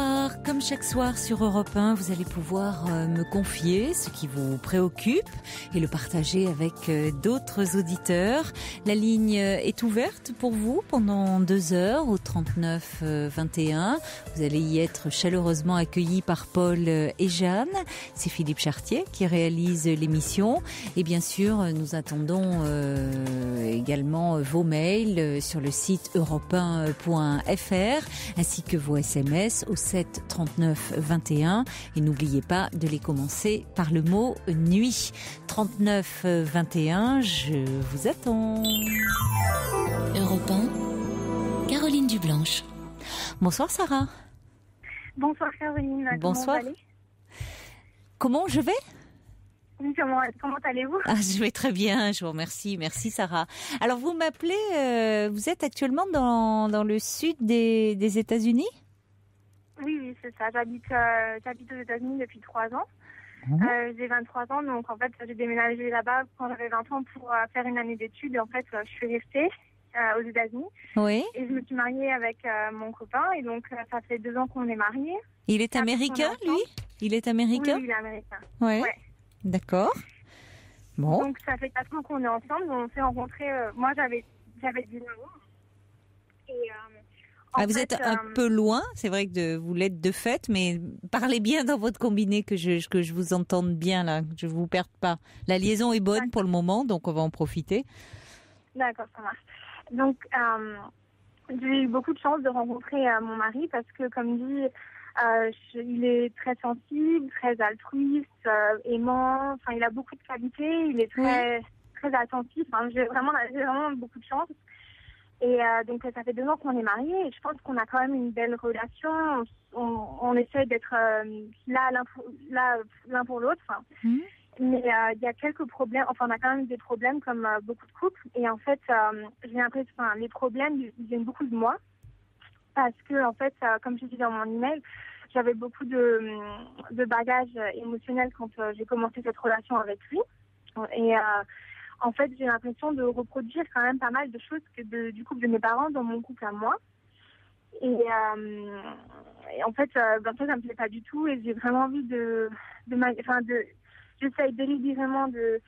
soir, comme chaque soir sur Europe 1, vous allez pouvoir me confier ce qui vous préoccupe et le partager avec d'autres auditeurs. La ligne est ouverte pour vous pendant 2 heures au 39 21. Vous allez y être chaleureusement accueillis par Paul et Jeanne. C'est Philippe Chartier qui réalise l'émission. Et bien sûr, nous attendons également vos mails sur le site europe1.fr ainsi que vos SMS au 7 39 21 et n'oubliez pas de les commencer par le mot nuit. 39 21, je vous attends. Europe 1, Caroline Dublanche. Bonsoir Sarah. Bonsoir Caroline. Bonsoir. Comment je vais? Oui, comment allez-vous? Je vais très bien, je vous remercie. Merci Sarah. Alors vous m'appelez, vous êtes actuellement dans le sud des États-Unis? Oui, c'est ça. J'habite aux États-Unis depuis 3 ans. J'ai 23 ans, donc en fait j'ai déménagé là-bas quand j'avais 20 ans pour faire une année d'études. Et en fait, je suis restée aux États-Unis. Oui. Et je me suis mariée avec mon copain. Et donc ça fait 2 ans qu'on est mariés. Il est américain, lui? Il est américain? Oui, il est américain. Ouais. D'accord. Bon. Donc ça fait 4 ans qu'on est ensemble. On s'est rencontrés. Moi j'avais 19 ans. Et vous êtes un peu loin, c'est vrai que vous l'êtes de fait, mais parlez bien dans votre combiné que je vous entende bien là, que je vous perde pas. La liaison est bonne pour le moment, donc on va en profiter. D'accord, ça marche. Donc j'ai eu beaucoup de chance de rencontrer mon mari parce que comme dit, il est très sensible, très altruiste, aimant. Enfin, il a beaucoup de qualités. Il est très attentif. Enfin, j'ai vraiment beaucoup de chance. Et donc ça fait 2 ans qu'on est mariés et je pense qu'on a quand même une belle relation. On essaie d'être là l'un pour l'autre. Enfin. Mais il y a quelques problèmes. Enfin, on a quand même des problèmes comme beaucoup de couples. Et en fait, j'ai l'impression, les problèmes ils viennent beaucoup de moi parce que en fait, comme je dis dans mon email, j'avais beaucoup de bagages émotionnels quand j'ai commencé cette relation avec lui. Et en fait, j'ai l'impression de reproduire quand même pas mal de choses du couple de mes parents dans mon couple à moi. Et en fait, ça me plaît pas du tout. Et j'ai vraiment envie j'essaye délibérément de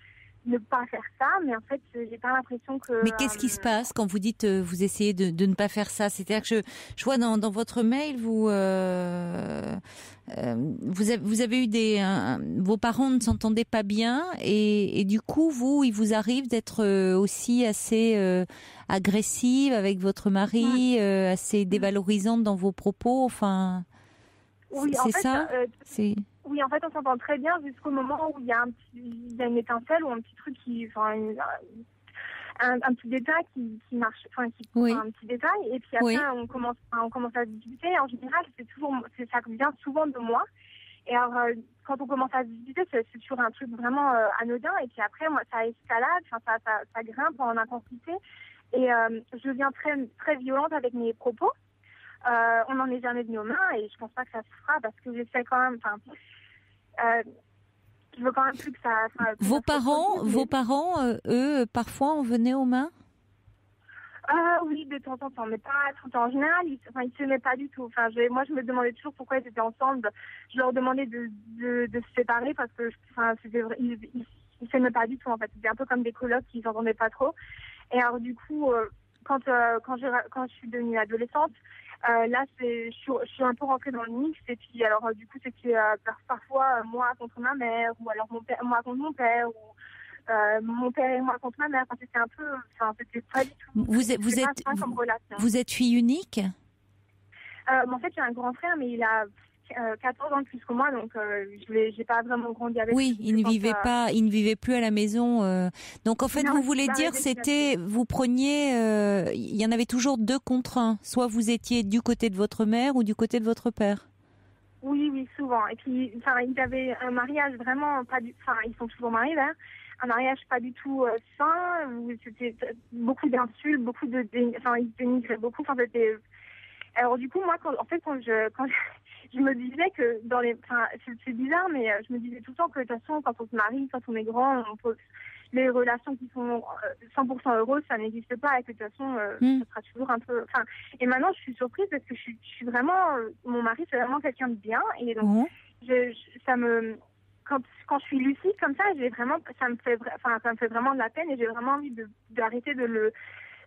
ne pas faire ça, mais en fait, j'ai pas l'impression que... Mais qu'est-ce qui se passe quand vous dites vous essayez de ne pas faire ça? C'est-à-dire que je vois dans votre mail, vous avez eu vos parents ne s'entendaient pas bien et du coup, il vous arrive d'être aussi assez agressive avec votre mari, assez dévalorisante dans vos propos, enfin... Oui, c'est ça Oui, en fait, on s'entend très bien jusqu'au moment où il y a une étincelle ou un petit truc un petit détail qui marche, un petit détail. Et puis après, on commence à discuter. En général, ça vient souvent de moi. Et alors, quand on commence à discuter, c'est toujours un truc vraiment anodin. Et puis après, moi, ça escalade, ça grimpe en intensité. Et je deviens très, très violente avec mes propos. On n'en est jamais venu aux mains et je pense pas que ça se fera parce que j'essaie quand même. Je veux quand même plus que ça. Vos parents, eux, parfois, en venaient aux mains. Oui, de temps en temps, mais pas tout le temps. En général, ils s'aimaient pas du tout. Enfin, moi, je me demandais toujours pourquoi ils étaient ensemble. Je leur demandais de se séparer parce que, ils s'aimaient pas du tout. En fait, c'était un peu comme des colocs qui s'entendaient pas trop. Et alors, du coup, quand je suis devenue adolescente. Là, je suis un peu rentrée dans le mix et puis alors du coup c'était parfois moi contre ma mère ou alors moi contre mon père ou mon père et moi contre ma mère. Enfin, c'était pas du tout. Vous êtes fille unique? En fait, j'ai un grand frère, mais il a 14 ans de plus que moi, donc j'ai pas vraiment grandi avec. Oui, il ne vivait plus à la maison. Donc en fait, non, vous voulez dire, vous preniez, il y en avait toujours 2 contre 1. Soit vous étiez du côté de votre mère ou du côté de votre père. Oui, souvent. Et puis, ils avaient un mariage vraiment pas du. Enfin, ils sont toujours mariés là. Un mariage pas du tout sain. Où c'était beaucoup d'insultes, beaucoup ils dénigraient beaucoup. Enfin, c'était. Alors du coup, moi, quand je me disais que c'est bizarre, mais je me disais tout le temps que de toute façon, quand on se marie, quand on est grand, les relations qui sont 100% heureuses, ça n'existe pas. Et que de toute façon, ça sera toujours un peu. Enfin, et maintenant, je suis surprise parce que je suis vraiment. Mon mari, c'est vraiment quelqu'un de bien. Et donc, ça me. Quand je suis lucide comme ça, ça me fait vraiment de la peine et j'ai vraiment envie d'arrêter de le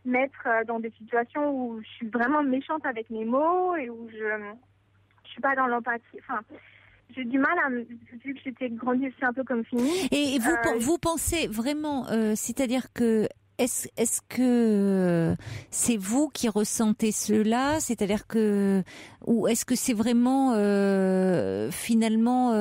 mettre dans des situations où je suis vraiment méchante avec mes mots et où je suis pas dans l'empathie. Enfin, j'ai du mal vu que j'étais grandie aussi un peu comme Fini. Et vous pensez vraiment, c'est-à-dire que est-ce que c'est vous qui ressentez cela, c'est-à-dire que ou est-ce que c'est vraiment finalement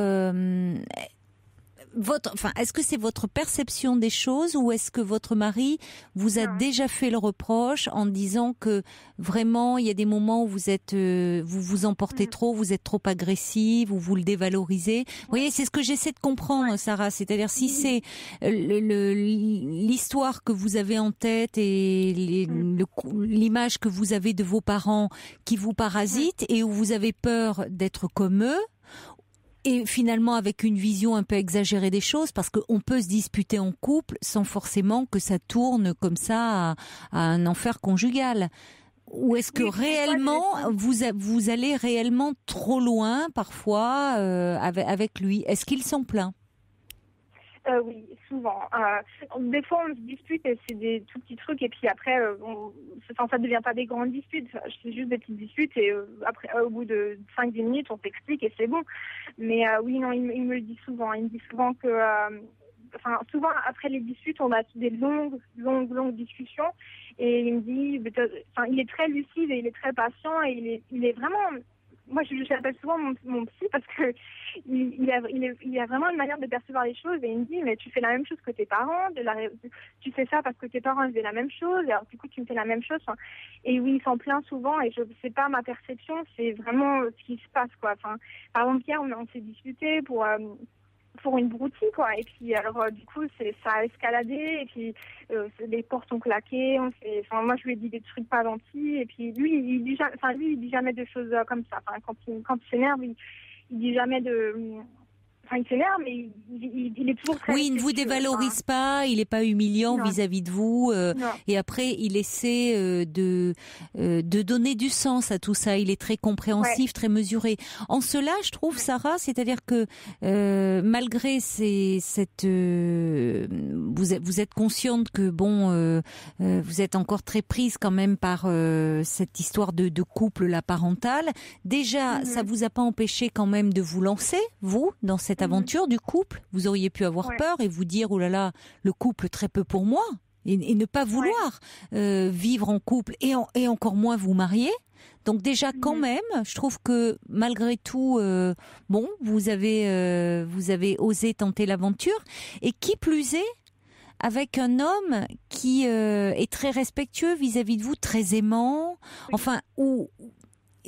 est-ce que c'est votre perception des choses ou est-ce que votre mari vous a déjà fait le reproche en disant que vraiment il y a des moments où vous vous emportez trop, vous êtes trop agressive, ou vous le dévalorisez. Vous voyez, c'est ce que j'essaie de comprendre, Sarah. C'est-à-dire si c'est l'histoire que vous avez en tête et l'image que vous avez de vos parents qui vous parasite et où vous avez peur d'être comme eux. Et finalement avec une vision un peu exagérée des choses, parce qu'on peut se disputer en couple sans forcément que ça tourne comme ça à un enfer conjugal. Ou est-ce que réellement vous allez réellement trop loin parfois avec lui? Est-ce qu'il s'en plaint? Oui, souvent. Des fois, on se dispute et c'est des tout petits trucs et puis après, ça ne devient pas des grandes disputes. C'est juste des petites disputes et après, au bout de 5-10 minutes, on s'explique et c'est bon. Mais oui, non, il me le dit souvent. Il me dit souvent que... souvent, après les disputes, on a des longues discussions et il me dit... il est très lucide et il est très patient et il est vraiment... Moi, je l'appelle souvent mon psy parce que il a vraiment une manière de percevoir les choses et il me dit mais tu fais la même chose que tes parents, tu fais ça parce que tes parents faisaient la même chose et alors du coup tu me fais la même chose. Et oui, il s'en plaint souvent et je sais pas ma perception, c'est vraiment ce qui se passe quoi. Enfin, par exemple hier on s'est disputé pour une broutille quoi et puis alors du coup ça a escaladé et puis les portes ont claqué, moi je lui ai dit des trucs pas gentils et puis lui il dit jamais de choses comme ça. Enfin quand il s'énerve il dit jamais il s'énerve, mais il est toujours très... Oui, il ne vous dévalorise pas, il n'est pas humiliant vis-à-vis de vous. Et après, il essaie de donner du sens à tout ça. Il est très compréhensif, très mesuré. En cela, je trouve, Sarah, c'est-à-dire que malgré vous êtes consciente que, vous êtes encore très prise quand même par cette histoire de couple, la parentale. Déjà, ça vous a pas empêché quand même de vous lancer, vous, dans cette aventure du couple? Vous auriez pu avoir peur et vous dire oh là là, le couple très peu pour moi et ne pas vouloir vivre en couple et encore moins vous marier. Donc déjà quand même, je trouve que malgré tout, vous avez osé tenter l'aventure et qui plus est avec un homme qui est très respectueux vis-à-vis de vous, très aimant, où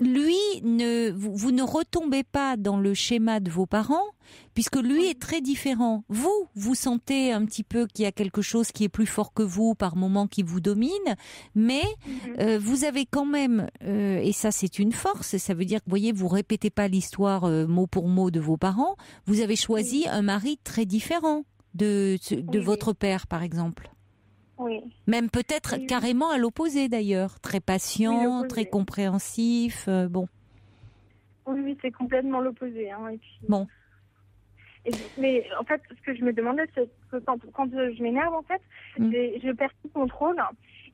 lui, vous ne retombez pas dans le schéma de vos parents, puisque lui est très différent. Vous sentez un petit peu qu'il y a quelque chose qui est plus fort que vous, par moments qui vous domine, mais vous avez quand même, et ça c'est une force, ça veut dire que, voyez, vous répétez pas l'histoire mot pour mot de vos parents, vous avez choisi un mari très différent de votre père, par exemple. Oui. Même peut-être carrément à l'opposé d'ailleurs, très patient, très compréhensif, Oui, c'est complètement l'opposé. Et puis... Bon. Mais en fait, ce que je me demandais, c'est que quand je m'énerve, en fait, je perds tout contrôle.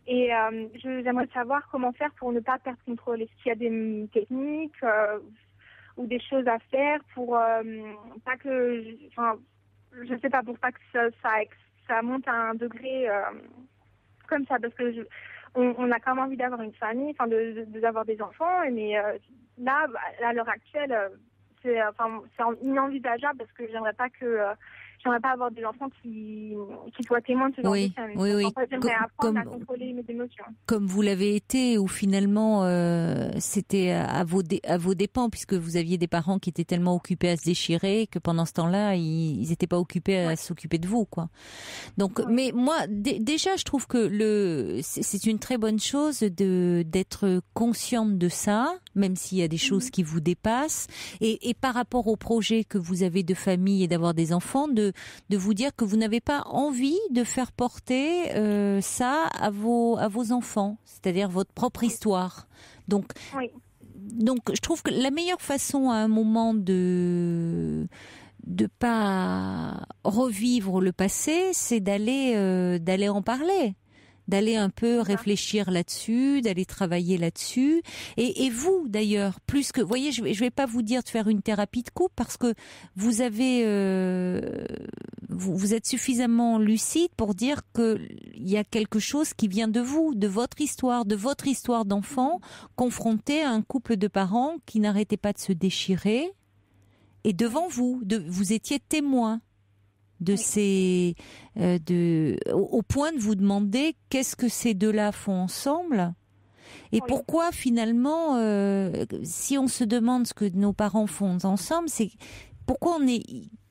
Et j'aimerais savoir comment faire pour ne pas perdre contrôle. Est-ce qu'il y a des techniques ou des choses à faire pour pas que... je sais pas, pour pas que ça monte à un degré comme ça, parce que on a quand même envie d'avoir une famille, d'avoir des enfants, mais là, à l'heure actuelle, c'est inenvisageable parce que j'aimerais pas avoir des enfants qui soient témoins de ce genre de choses. Oui. En fait, j'aimerais apprendre à contrôler mes émotions. Comme vous l'avez été, où finalement c'était à vos dépens, puisque vous aviez des parents qui étaient tellement occupés à se déchirer que pendant ce temps-là, ils n'étaient pas occupés à s'occuper de vous, quoi. Donc, mais moi, déjà, je trouve que c'est une très bonne chose d'être consciente de ça, même s'il y a des choses qui vous dépassent, et par rapport au projet que vous avez de famille et d'avoir des enfants, de vous dire que vous n'avez pas envie de faire porter ça à vos enfants, c'est-à-dire votre propre histoire. Donc, je trouve que la meilleure façon à un moment de pas revivre le passé, c'est d'aller en parler, d'aller un peu réfléchir là-dessus, d'aller travailler là-dessus. Et vous, d'ailleurs, plus que, voyez, je vais pas vous dire de faire une thérapie de couple parce que vous avez, vous êtes suffisamment lucide pour dire que il y a quelque chose qui vient de vous, de votre histoire d'enfant, confronté à un couple de parents qui n'arrêtaient pas de se déchirer. Et devant vous, vous étiez témoin de ces, au point de vous demander qu'est-ce que ces deux-là font ensemble et pourquoi finalement, si on se demande ce que nos parents font ensemble, c'est pourquoi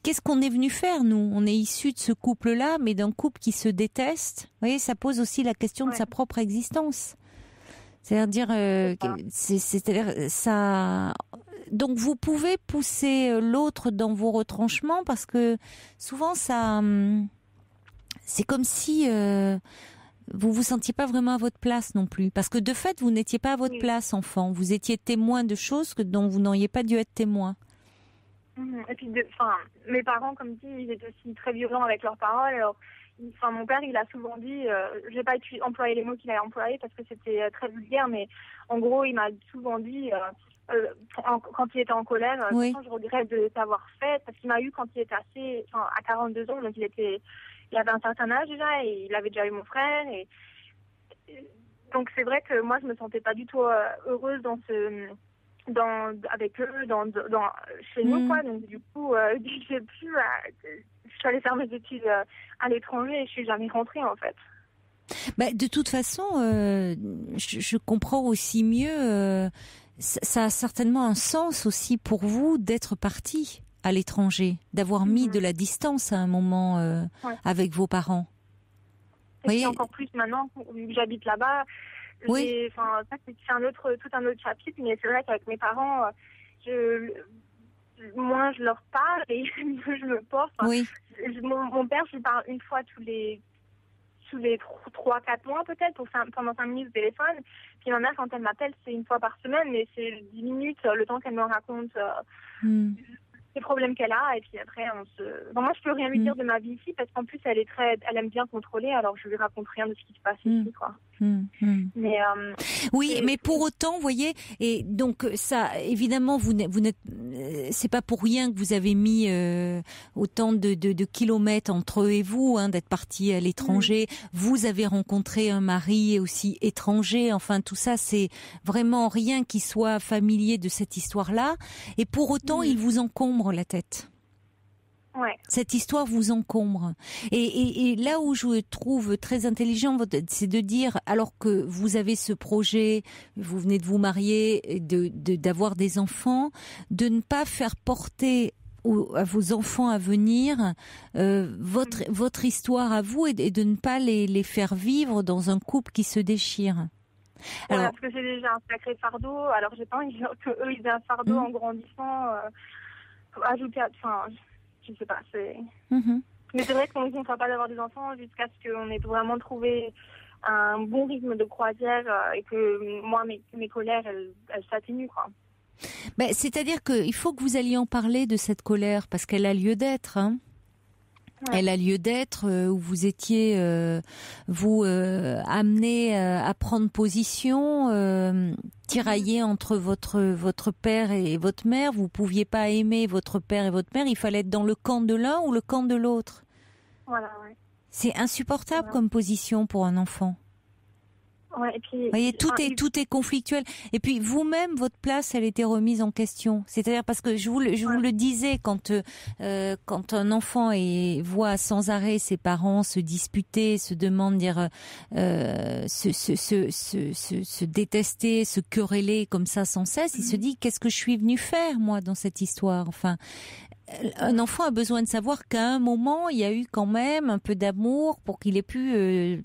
qu'est-ce qu'on est venu faire nous ? On est issus de ce couple-là, mais d'un couple qui se déteste. Vous voyez, ça pose aussi la question de sa propre existence. C'est-à-dire, c'est-à-dire ça. Donc vous pouvez pousser l'autre dans vos retranchements parce que souvent ça, c'est comme si vous vous sentiez pas vraiment à votre place non plus. Parce que de fait vous n'étiez pas à votre place enfant. Vous étiez témoin de choses dont vous n'auriez pas dû être témoin. Et puis, mes parents, comme dit, ils étaient aussi très violents avec leurs paroles. Alors, mon père, il a souvent dit, je vais pas employer les mots qu'il a employés parce que c'était très vulgaire, mais en gros, il m'a souvent dit. Quand il était en colère, je regrette de t'avoir fait, parce qu'il m'a eu quand il était à 42 ans, donc il avait un certain âge déjà, et il avait déjà eu mon frère, et donc c'est vrai que moi je me sentais pas du tout heureuse avec eux, chez nous, quoi. Donc du coup, je suis allée faire mes études à l'étranger et je suis jamais rentrée en fait. De toute façon, je comprends aussi mieux. Ça a certainement un sens aussi pour vous d'être parti à l'étranger, d'avoir mis de la distance à un moment avec vos parents. Et puis encore plus maintenant, vu que j'habite là-bas, ça c'est tout un autre chapitre, mais c'est vrai qu'avec mes parents, moins je leur parle et mieux je me porte. Mon père, je lui parle une fois tous les 3-4 mois peut-être, pendant 5 minutes au téléphone. Puis ma mère, quand elle m'appelle, c'est une fois par semaine, mais c'est 10 minutes, le temps qu'elle me raconte les problèmes qu'elle a. Et puis après, moi, je peux rien lui dire de ma vie ici, parce qu'en plus, elle aime bien contrôler, alors je lui raconte rien de ce qui se passe ici, quoi. Mais mais pour autant, vous voyez, et donc ça, évidemment, vous n'êtes, c'est pas pour rien que vous avez mis autant de kilomètres entre eux et vous, d'être parti à l'étranger. Vous avez rencontré un mari aussi étranger. Enfin, tout ça, c'est vraiment rien qui soit familier de cette histoire-là. Et pour autant, il vous encombre la tête. Cette histoire vous encombre. Et là où je trouve très intelligent, c'est de dire, alors que vous avez ce projet, vous venez de vous marier, d'avoir des enfants, de ne pas faire porter à vos enfants à venir votre histoire à vous et de ne pas les faire vivre dans un couple qui se déchire. Alors, parce que c'est déjà un sacré fardeau, alors j'ai pas envie qu'eux ils aient un fardeau en grandissant, ajouter je sais pas, mais c'est vrai qu'on ne fera pas d'avoir des enfants jusqu'à ce qu'on ait vraiment trouvé un bon rythme de croisière et que moi, mes colères, elles s'atténuent, quoi. C'est-à-dire qu'il faut que vous alliez en parler de cette colère, parce qu'elle a lieu d'être, Elle a lieu d'être où vous étiez amené à prendre position, tiraillé entre votre père et votre mère. Vous pouviez pas aimer votre père et votre mère. Il fallait être dans le camp de l'un ou le camp de l'autre. Voilà, C'est insupportable comme position pour un enfant. Et puis, vous voyez, tout est conflictuel. Et puis vous-même, votre place, elle était remise en question. C'est-à-dire parce que je vous le disais, quand un enfant voit sans arrêt ses parents se disputer, se détester, se quereller comme ça sans cesse, il se dit qu'est-ce que je suis venu faire moi dans cette histoire. Enfin, un enfant a besoin de savoir qu'à un moment il y a eu quand même un peu d'amour pour qu'il ait pu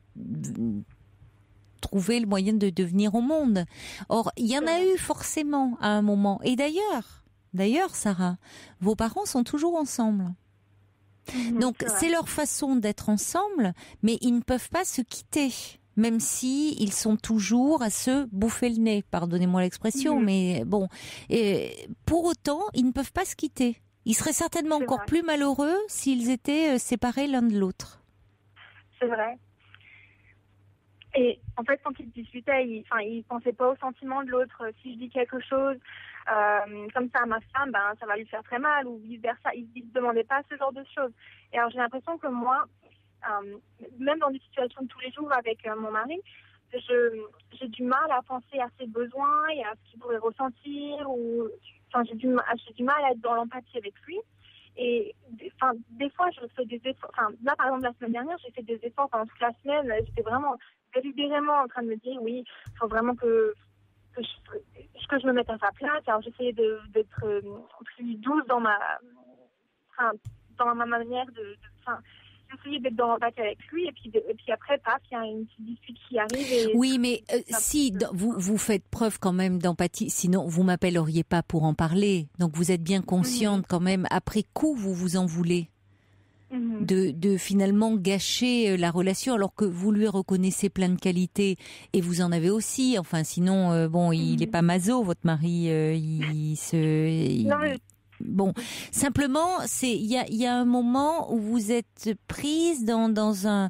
trouver le moyen de venir au monde. Or, il y en a eu forcément à un moment. Et d'ailleurs, Sarah, vos parents sont toujours ensemble. Donc c'est leur façon d'être ensemble, mais ils ne peuvent pas se quitter. Même si ils sont toujours à se bouffer le nez, pardonnez-moi l'expression, mais bon. Et pour autant, ils ne peuvent pas se quitter. Ils seraient certainement encore plus malheureux s'ils étaient séparés l'un de l'autre. C'est vrai. Et en fait, quand ils discutaient, ils pensaient pas au sentiment de l'autre. Si je dis quelque chose comme ça à ma femme, ça va lui faire très mal, ou vice-versa. Ils ne se demandaient pas ce genre de choses. Et alors, j'ai l'impression que moi, même dans des situations de tous les jours avec mon mari, j'ai du mal à penser à ses besoins et à ce qu'il pourrait ressentir. J'ai du mal à être dans l'empathie avec lui. Et des fois, je fais des efforts. Là, par exemple, la semaine dernière, j'ai fait des efforts pendant toute la semaine. J'étais vraiment délibérément en train de me dire, oui, il faut vraiment que je me mette à sa place. Alors, j'essayais d'être plus douce dans ma manière j'essayais d'être dans l'empathie avec lui. Et puis après, paf, il y a une petite dispute qui arrive. Oui, mais si vous faites preuve quand même d'empathie, sinon vous m'appelleriez pas pour en parler. Donc vous êtes bien consciente quand même, après coup, vous vous en voulez de finalement gâcher la relation, alors que vous lui reconnaissez plein de qualités et vous en avez aussi. Enfin, sinon, il est pas maso, votre mari. Bon, simplement, il y a un moment où vous êtes prise dans un,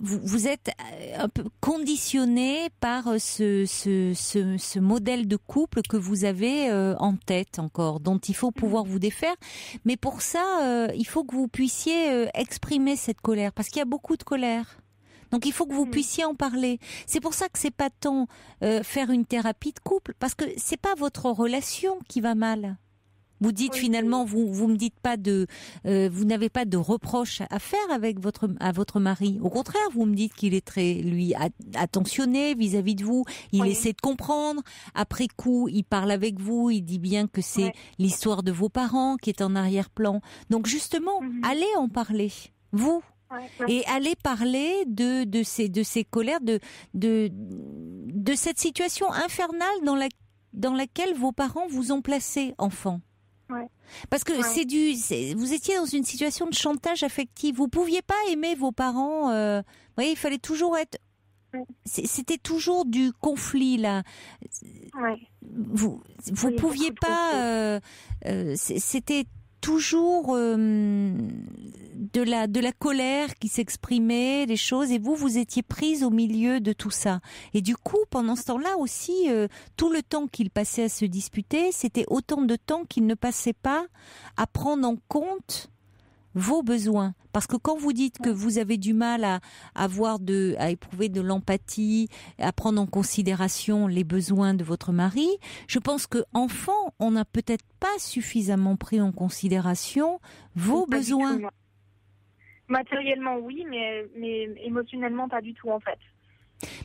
vous êtes un peu conditionnée par ce modèle de couple que vous avez en tête encore, dont il faut pouvoir vous défaire. Mais pour ça, il faut que vous puissiez exprimer cette colère, parce qu'il y a beaucoup de colère. Donc il faut que vous puissiez en parler. C'est pour ça que c'est pas tant faire une thérapie de couple, parce que c'est pas votre relation qui va mal. Vous dites finalement, vous me dites pas vous n'avez pas de reproches à faire à votre mari. Au contraire, vous me dites qu'il est très, attentionné vis-à-vis de vous. Il essaie de comprendre. Après coup, il parle avec vous. Il dit bien que c'est l'histoire de vos parents qui est en arrière-plan. Donc justement, allez en parler. Vous. Et allez parler de ces colères, de cette situation infernale dans laquelle vos parents vous ont placé enfant. Parce que vous étiez dans une situation de chantage affectif. Vous pouviez pas aimer vos parents. Vous voyez, il fallait toujours être. C'était toujours du conflit là. Vous pouviez pas. C'était toujours de la colère qui s'exprimait, des choses, et vous étiez prise au milieu de tout ça. Et du coup, pendant ce temps-là aussi, tout le temps qu'il passait à se disputer, c'était autant de temps qu'il ne passait pas à prendre en compte vos besoins. Parce que quand vous dites que vous avez du mal à éprouver de l'empathie, à prendre en considération les besoins de votre mari, je pense que enfant, on n'a peut-être pas suffisamment pris en considération vos besoins. Matériellement, oui, mais émotionnellement, pas du tout, en fait.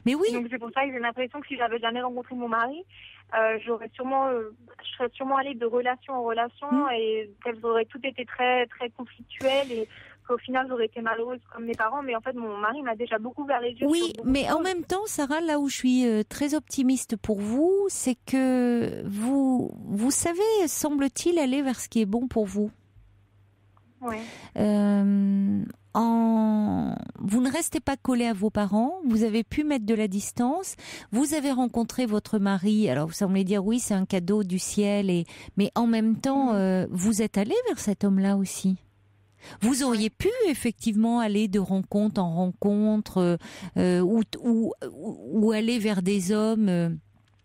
Mais oui. Donc c'est pour ça que j'ai l'impression que si j'avais jamais rencontré mon mari, je serais sûrement allée de relation en relation et qu'elles auraient toutes été très très conflictuelles et qu'au final j'aurais été malheureuse comme mes parents. Mais en fait, mon mari m'a déjà beaucoup ouvert les yeux. Oui, mais en même temps, Sarah, là où je suis très optimiste pour vous, c'est que vous savez, semble-t-il, aller vers ce qui est bon pour vous. Ouais. Vous ne restez pas collé à vos parents, vous avez pu mettre de la distance, vous avez rencontré votre mari, alors vous semblez dire oui, c'est un cadeau du ciel, mais en même temps, vous êtes allé vers cet homme-là aussi. Vous auriez pu effectivement aller de rencontre en rencontre ou aller vers des hommes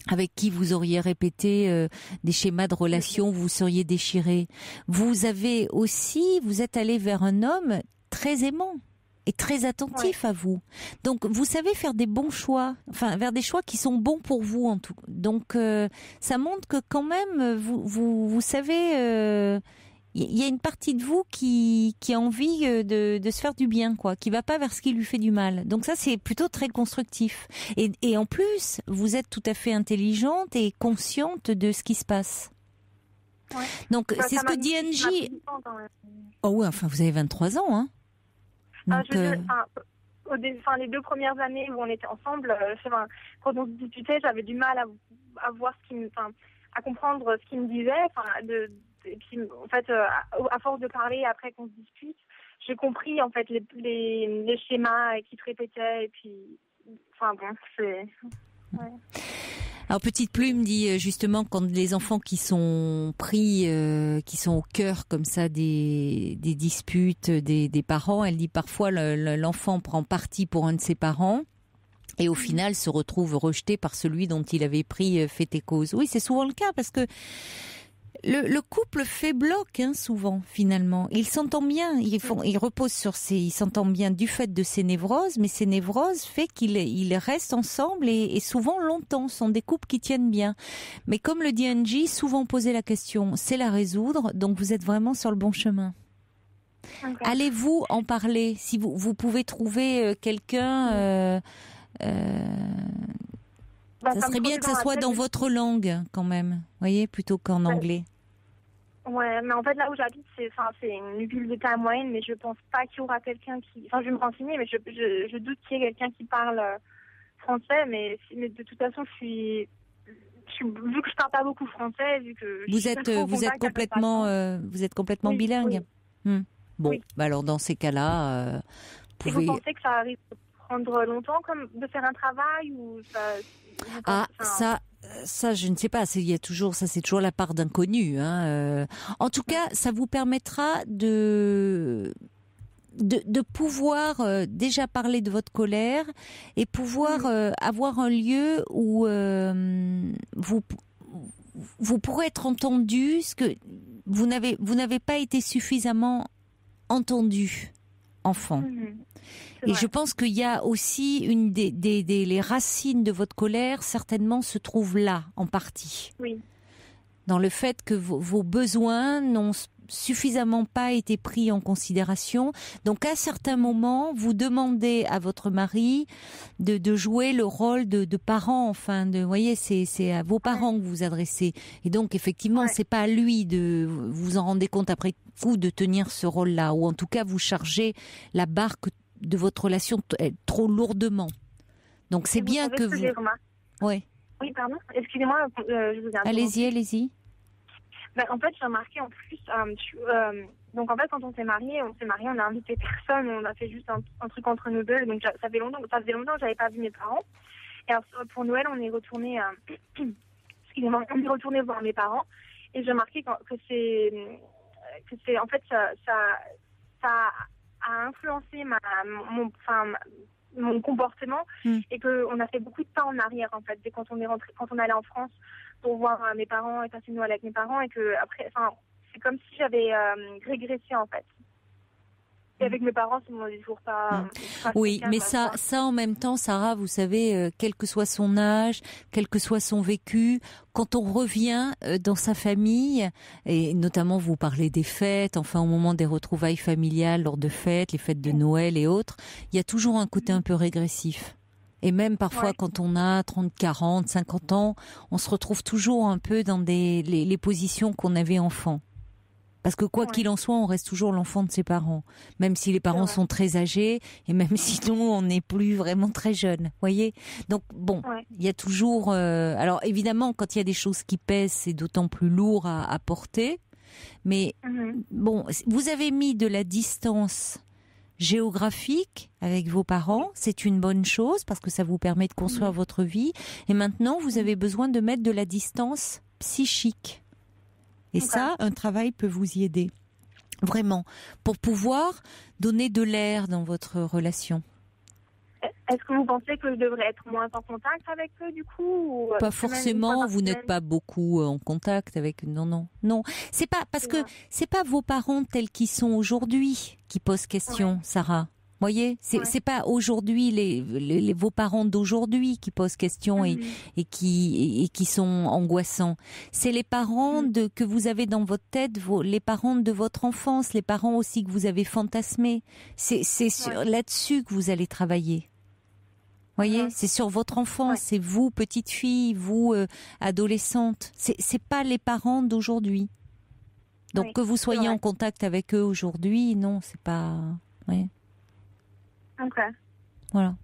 avec qui vous auriez répété des schémas de relations, vous seriez déchiré. Vous êtes allé vers un homme très aimant et très attentif à vous. Donc vous savez faire des bons choix, enfin vers des choix qui sont bons pour vous en tout. Donc ça montre que quand même vous savez, il y a une partie de vous qui a envie de se faire du bien, quoi, qui va pas vers ce qui lui fait du mal. Donc ça, c'est plutôt très constructif. Et en plus, vous êtes tout à fait intelligente et consciente de ce qui se passe. Ouais. Donc c'est ce que dit Angie. Oh ouais, enfin vous avez 23 ans, hein. Donc, les 2 premières années où on était ensemble, quand on se disputait, j'avais du mal à voir à comprendre ce qu'il me disait, et puis, en fait, à force de parler après qu'on se dispute, j'ai compris en fait les schémas qui se répétaient et puis, enfin bon, c'est. Ouais. Alors Petite Plume dit justement quand les enfants qui sont pris, qui sont au cœur comme ça des disputes des parents, elle dit parfois l'enfant prend parti pour un de ses parents et au final se retrouve rejeté par celui dont il avait pris fait et cause. Oui, c'est souvent le cas parce que le couple fait bloc, souvent, finalement. Il s'entend bien, il repose sur il s'entend bien du fait de ses névroses, mais ces névroses fait qu'ils restent ensemble et souvent longtemps. Ce sont des couples qui tiennent bien. Mais comme le dit Angie, souvent poser la question, c'est la résoudre, donc vous êtes vraiment sur le bon chemin. Okay. Allez-vous en parler? Si vous pouvez trouver quelqu'un, ça serait bien que ça soit dans votre langue, quand même, voyez, plutôt qu'en anglais. Ouais, mais en fait, là où j'habite, c'est une ville de taille moyenne, mais je pense pas qu'il y aura quelqu'un qui... Enfin, je vais me renseigner, mais je doute qu'il y ait quelqu'un qui parle français, mais de toute façon, vu que je parle pas beaucoup français, vu que... Vous êtes complètement bilingue. Oui. Bon, oui. Bah alors dans ces cas-là, vous pensez que ça arrive de prendre longtemps de faire un travail ou ça... Ça, je ne sais pas. C'est toujours la part d'inconnu. En tout cas, ça vous permettra de pouvoir déjà parler de votre colère et pouvoir avoir un lieu où vous pourrez être entendu, ce que vous n'avez pas été suffisamment entendu, enfant. Et je pense qu'il y a aussi les racines de votre colère, certainement, se trouvent là, en partie. Oui. Dans le fait que vos besoins n'ont suffisamment pas été pris en considération. Donc, à certains moments, vous demandez à votre mari de jouer le rôle de parent, enfin, vous voyez, c'est à vos parents que vous vous adressez. Et donc, effectivement, c'est pas à lui vous vous en rendez compte après coup de tenir ce rôle-là, ou en tout cas, vous chargez la barque de votre relation trop lourdement. Donc c'est bien que vous... Oui, pardon. Excusez-moi, je vous ai interrompu. Allez-y. Ben, en fait, j'ai remarqué en plus... donc en fait, quand on s'est mariés, on a invité personne, on a fait juste un truc entre nous deux. Donc ça faisait longtemps que j'avais pas vu mes parents. Et alors, pour Noël, on est retourné... excusez-moi, on est retourné voir mes parents. Et j'ai remarqué que c'est... En fait, ça a influencé mon comportement et qu'on a fait beaucoup de pas en arrière en fait dès quand on est allé en France pour voir mes parents et passer Noël avec mes parents et que après c'est comme si j'avais régressé en fait. Et avec mes parents, c'est toujours pas... Oui, mais ça en même temps, Sarah, vous savez, quel que soit son âge, quel que soit son vécu, quand on revient dans sa famille, et notamment vous parlez des fêtes, enfin au moment des retrouvailles familiales, lors de fêtes, les fêtes de Noël et autres, il y a toujours un côté un peu régressif. Et même parfois quand on a 30, 40, 50 ans, on se retrouve toujours un peu dans les positions qu'on avait enfant. Parce que quoi qu'il en soit, on reste toujours l'enfant de ses parents, même si les parents sont très âgés et même si nous, on n'est plus vraiment très jeunes, voyez. Donc bon, il y a toujours... alors évidemment, quand il y a des choses qui pèsent, c'est d'autant plus lourd à porter. Mais bon, vous avez mis de la distance géographique avec vos parents, c'est une bonne chose parce que ça vous permet de construire votre vie. Et maintenant, vous avez besoin de mettre de la distance psychique. Et ça, un travail peut vous y aider, vraiment, pour pouvoir donner de l'air dans votre relation. Est-ce que vous pensez que je devrais être moins en contact avec eux, du coup ou pas forcément, vous n'êtes pas beaucoup en contact avec eux, non. C'est pas, parce que c'est pas vos parents tels qu'ils sont aujourd'hui qui posent question, Sarah. Voyez, c'est pas aujourd'hui vos parents d'aujourd'hui qui posent question et qui sont angoissants. C'est les parents que vous avez dans votre tête, les parents de votre enfance, les parents aussi que vous avez fantasmés. C'est là-dessus que vous allez travailler. Voyez, c'est sur votre enfance, c'est vous petite fille, vous adolescente. C'est pas les parents d'aujourd'hui. Donc que vous soyez en contact avec eux aujourd'hui, non, c'est pas. Voyez. Ok. Voilà.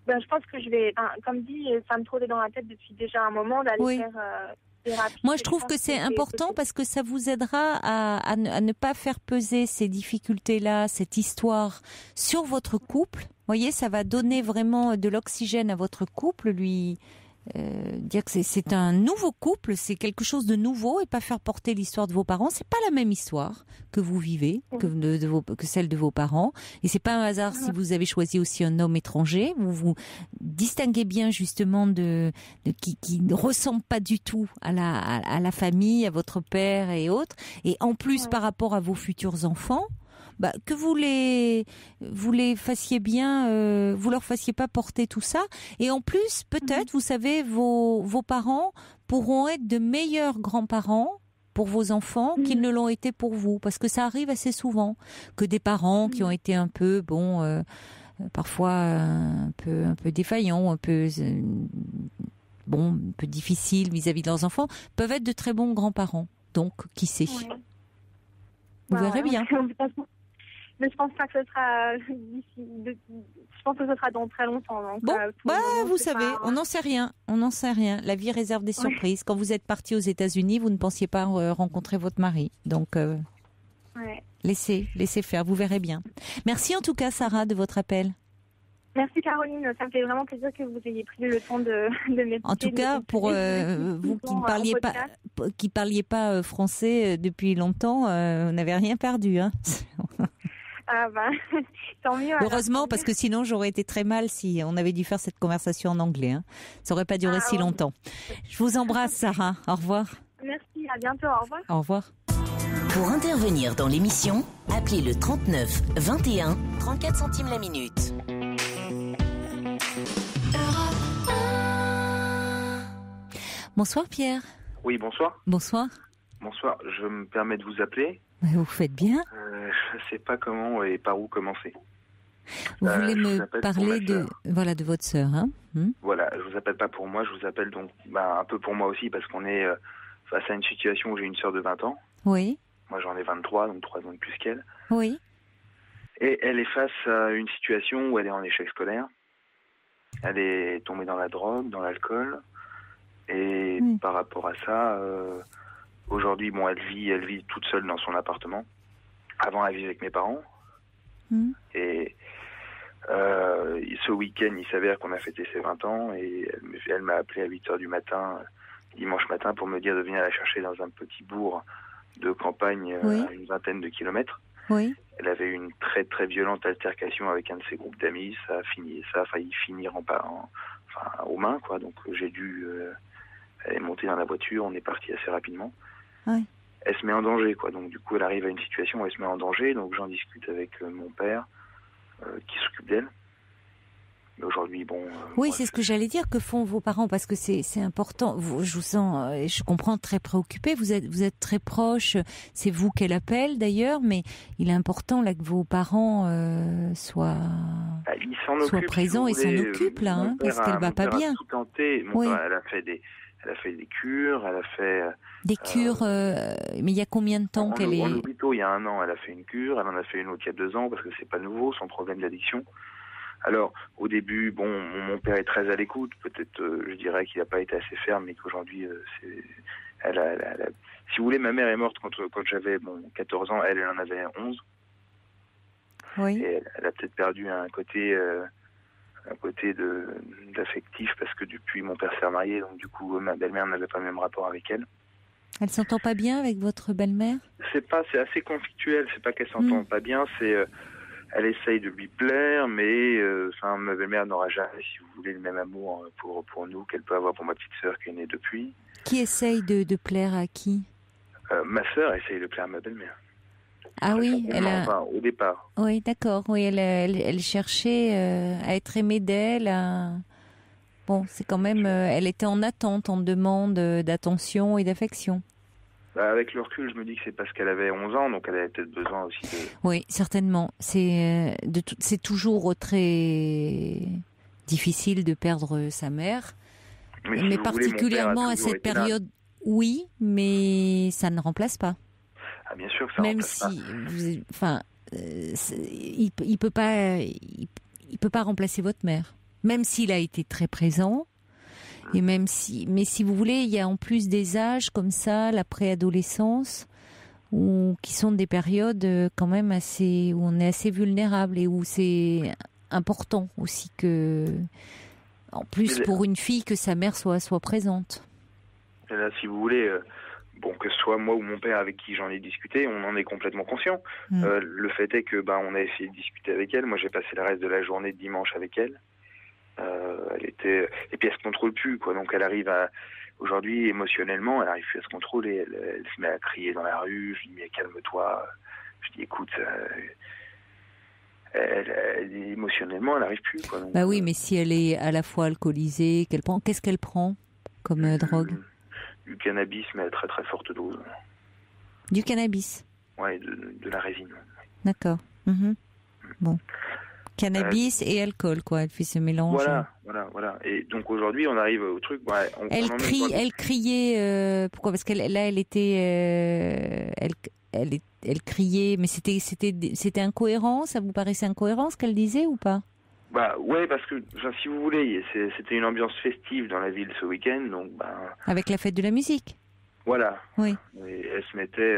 Ben, je pense que je vais, comme dit, ça me trottait dans la tête depuis déjà un moment d'aller faire c'est rapide. Moi, je trouve que c'est important parce que ça vous aidera à ne pas faire peser ces difficultés-là, cette histoire sur votre couple. Vous voyez, ça va donner vraiment de l'oxygène à votre couple, lui dire que c'est un nouveau couple, c'est quelque chose de nouveau et pas faire porter l'histoire de vos parents. C'est pas la même histoire que vous vivez, que celle de vos parents. Et c'est pas un hasard si vous avez choisi aussi un homme étranger. Vous vous distinguez bien justement qui ne ressemble pas du tout à la famille, à votre père et autres. Et en plus, par rapport à vos futurs enfants, que vous les fassiez bien, vous leur fassiez pas porter tout ça. Et en plus, peut-être, vous savez, vos parents pourront être de meilleurs grands-parents pour vos enfants qu'ils ne l'ont été pour vous. Parce que ça arrive assez souvent que des parents qui ont été un peu, parfois un peu défaillants, un peu difficiles vis-à-vis de leurs enfants, peuvent être de très bons grands-parents. Donc, qui sait? Vous verrez bien. Mais je pense pas que ce sera je pense que ce sera dans très longtemps. Donc, vous savez, on n'en sait rien. On n'en sait rien. La vie réserve des surprises. Quand vous êtes parti aux États-Unis, vous ne pensiez pas rencontrer votre mari. Donc, laissez faire. Vous verrez bien. Merci en tout cas, Sarah, de votre appel. Merci Caroline, ça me fait vraiment plaisir que vous ayez pris le temps de m'écouter. En tout cas, pour vous qui ne parliez pas français depuis longtemps, vous n'avez rien perdu. Hein. Tant mieux. Heureusement, parce que sinon j'aurais été très mal si on avait dû faire cette conversation en anglais. Hein. Ça n'aurait pas duré si longtemps. Je vous embrasse, Sarah. Au revoir. Merci, à bientôt. Au revoir. Au revoir. Pour intervenir dans l'émission, appelez le 39 21 34 centimes la minute. Bonsoir Pierre. Oui, bonsoir. Bonsoir. Bonsoir, je me permets de vous appeler. Vous faites bien. Je ne sais pas comment et par où commencer. Vous voulez me parler de votre sœur, hein? Voilà, je vous appelle pas pour moi, je vous appelle donc un peu pour moi aussi parce qu'on est face à une situation où j'ai une sœur de 20 ans. Oui. Moi j'en ai 23, donc 3 ans de plus qu'elle. Oui. Et elle est face à une situation où elle est en échec scolaire. Elle est tombée dans la drogue, dans l'alcool. Et par rapport à ça, aujourd'hui, elle vit toute seule dans son appartement. Avant, elle vivait avec mes parents. Et ce week-end, il s'avère qu'on a fêté ses 20 ans et elle m'a appelé à 8h du matin, dimanche matin, pour me dire de venir la chercher dans un petit bourg de campagne à une vingtaine de kilomètres. Oui. Elle avait eu une très très violente altercation avec un de ses groupes d'amis. Ça a failli finir aux mains, quoi. Donc elle est montée dans la voiture, on est parti assez rapidement. Oui. Elle se met en danger, quoi. Donc du coup, elle arrive à une situation où elle se met en danger. Donc j'en discute avec mon père, qui s'occupe d'elle. Mais aujourd'hui, oui, c'est ce que j'allais dire. Que font vos parents? Parce que c'est important. Je vous sens, je comprends, très préoccupé. Vous êtes très proche. C'est vous qu'elle appelle d'ailleurs, mais il est important là que vos parents soient présents et s'en occupent là, parce qu'elle va pas bien. Tout tenté. Elle a fait des cures, elle a fait... Des cures, mais il y a combien de temps qu'elle est... En hôpital, il y a 1 an, elle a fait une cure, elle en a fait une autre il y a 2 ans, parce que c'est pas nouveau, son problème d'addiction. Alors, au début, mon père est très à l'écoute, peut-être, je dirais qu'il n'a pas été assez ferme, mais qu'aujourd'hui, si vous voulez, ma mère est morte quand j'avais 14 ans, elle en avait 11. Oui. Et elle a peut-être perdu un côté d'affectif parce que depuis mon père s'est remarié, donc du coup ma belle-mère n'avait pas le même rapport avec elle. Elle s'entend pas bien avec votre belle-mère? C'est assez conflictuel, c'est pas qu'elle s'entend pas bien, elle essaye de lui plaire, mais ma belle-mère n'aura jamais, si vous voulez, le même amour pour nous qu'elle peut avoir pour ma petite sœur qui est née depuis. Qui essaye de plaire à qui? Ma sœur essaye de plaire à ma belle-mère. Ah oui, au départ. Oui, d'accord. Oui, elle cherchait à être aimée d'elle. Bon, c'est quand même. Elle était en attente, en demande d'attention et d'affection. Avec le recul, je me dis que c'est parce qu'elle avait 11 ans, donc elle avait peut-être besoin aussi de... Oui, certainement. C'est toujours très difficile de perdre sa mère. Mais particulièrement à cette période, oui, mais ça ne remplace pas. Ah, bien sûr que ça même si, il peut pas remplacer votre mère. Même s'il a été très présent, Et même si, mais si vous voulez, il y a en plus des âges comme ça, la préadolescence, qui sont des périodes quand même assez, où on est assez vulnérable et où c'est important aussi que, en plus pour une fille, que sa mère soit présente. Et là, si vous voulez, bon, que ce soit moi ou mon père avec qui j'en ai discuté, on en est complètement conscient. Le fait est que on a essayé de discuter avec elle. Moi, j'ai passé le reste de la journée de dimanche avec elle. Elle était, et puis elle se contrôle plus, quoi. Donc elle arrive à, aujourd'hui, émotionnellement, elle arrive plus à se contrôler. Elle se met à crier dans la rue. Je dis mais calme-toi. Je dis écoute, émotionnellement, elle n'arrive plus, quoi. Donc, oui, mais si elle est à la fois alcoolisée, qu'est-ce qu'elle prend comme drogue? Du cannabis, mais à très très forte dose. Du cannabis? Ouais, de la résine. D'accord. Bon. Cannabis et alcool, quoi. Elle fait ce mélange. Voilà. Et donc aujourd'hui, on arrive au truc. Elle criait. Pourquoi? Parce qu'elle était. Elle criait, mais c'était incohérent. Ça vous paraissait incohérent ce qu'elle disait ou pas? Ouais, parce que si vous voulez, c'était une ambiance festive dans la ville ce week-end, donc avec la fête de la musique. Voilà. Oui. Et elle se mettait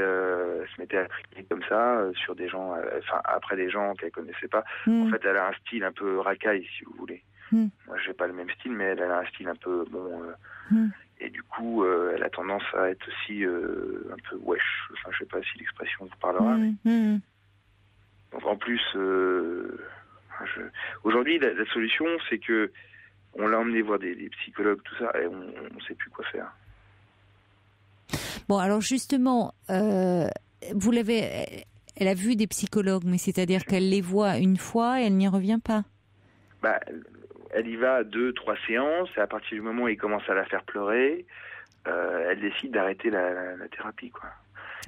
à crier comme ça sur des gens, après des gens qu'elle connaissait pas. En fait, elle a un style un peu racaille, si vous voulez. Moi, j'ai pas le même style, mais elle a un style un peu et du coup, elle a tendance à être aussi un peu wesh. Enfin, je sais pas si l'expression vous parlera. Mais... Donc en plus, aujourd'hui, la solution, c'est que on l'a emmené voir des psychologues, tout ça, et on sait plus quoi faire. Bon, alors justement, elle a vu des psychologues, mais c'est-à-dire qu'elle les voit une fois et elle n'y revient pas. Elle y va 2-3 séances, et à partir du moment où il commence à la faire pleurer, elle décide d'arrêter la thérapie, quoi.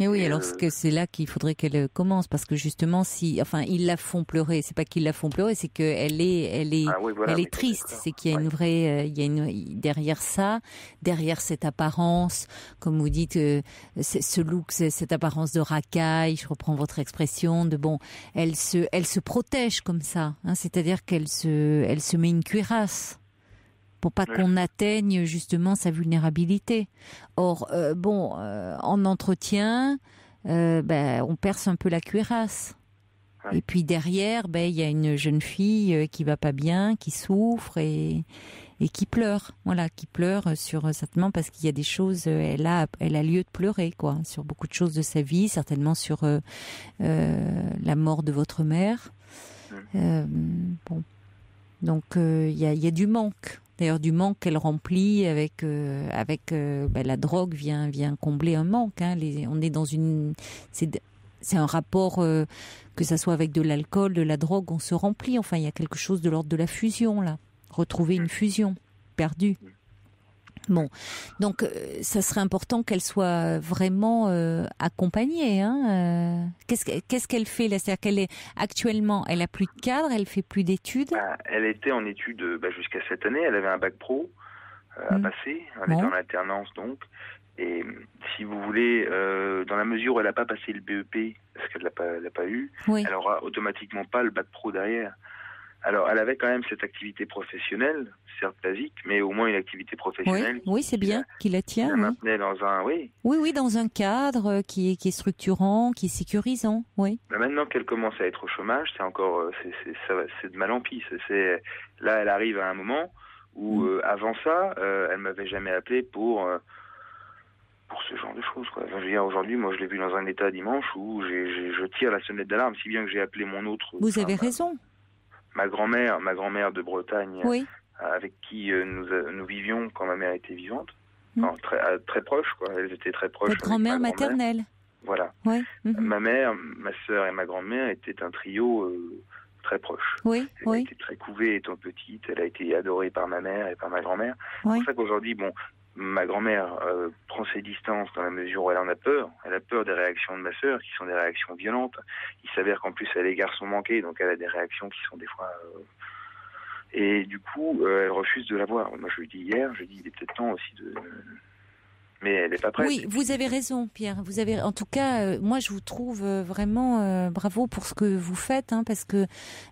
Et oui, alors c'est là qu'il faudrait qu'elle commence, parce que justement, ils la font pleurer. C'est pas qu'ils la font pleurer, c'est qu'elle est triste. C'est qu'il y a une vraie, derrière ça, derrière cette apparence, comme vous dites, ce look, cette apparence de racaille. Je reprends votre expression elle se protège comme ça, hein, c'est-à-dire qu'elle se met une cuirasse pour pas qu'on atteigne justement sa vulnérabilité. Or, en entretien, on perce un peu la cuirasse. Ouais. Et puis derrière, il y a une jeune fille qui va pas bien, qui souffre et qui pleure. Voilà, qui pleure certainement parce qu'il y a des choses, elle a lieu de pleurer, quoi, sur beaucoup de choses de sa vie, certainement sur la mort de votre mère. Donc il y a du manque. D'ailleurs, du manque qu'elle remplit avec la drogue vient combler un manque. Hein. On est dans c'est un rapport que ça soit avec de l'alcool, de la drogue, on se remplit. Enfin, il y a quelque chose de l'ordre de la fusion là. Retrouver une fusion perdue. Bon, donc ça serait important qu'elle soit vraiment accompagnée. Hein. Qu'est-ce qu'elle fait là? C'est-à-dire actuellement, elle a plus de cadre, elle fait plus d'études. Elle était en études jusqu'à cette année. Elle avait un bac pro à passer. Elle était en alternance donc. Et si vous voulez, dans la mesure où elle n'a pas passé le BEP parce qu'elle l'a pas eu, elle aura automatiquement pas le bac pro derrière. Alors, elle avait quand même cette activité professionnelle, certes basique, mais au moins une activité professionnelle. Oui, c'est bien qu'il la tient. Elle maintenait dans un, Oui, dans un cadre qui est structurant, qui est sécurisant, oui. Maintenant qu'elle commence à être au chômage, c'est encore, c'est de mal en pis. Là, elle arrive à un moment où, avant ça, elle m'avait jamais appelé pour ce genre de choses, quoi. Enfin, je veux dire, aujourd'hui, moi, je l'ai vu dans un état dimanche où je tire la sonnette d'alarme, si bien que j'ai appelé mon autre. Vous avez raison. Ma grand-mère de Bretagne, avec qui nous vivions quand ma mère était vivante, enfin, très proches, quoi. Elles étaient très proches. Votre grand-mère maternelle. Voilà. Ouais. Ma mère, ma sœur et ma grand-mère étaient un trio très proche. Elle a été très couvée étant petite. Elle a été adorée par ma mère et par ma grand-mère. C'est pour ça qu'aujourd'hui, ma grand-mère prend ses distances dans la mesure où elle en a peur. Elle a peur des réactions de ma sœur, qui sont des réactions violentes. Il s'avère qu'en plus, elle a les garçons manqués, donc elle a des réactions qui sont des fois... Et du coup, elle refuse de la voir. Moi, je lui ai dit hier, il est peut-être temps aussi de... mais elle n'est pas prête. Oui, vous avez raison, Pierre. Vous avez, en tout cas, moi je vous trouve vraiment bravo pour ce que vous faites, parce que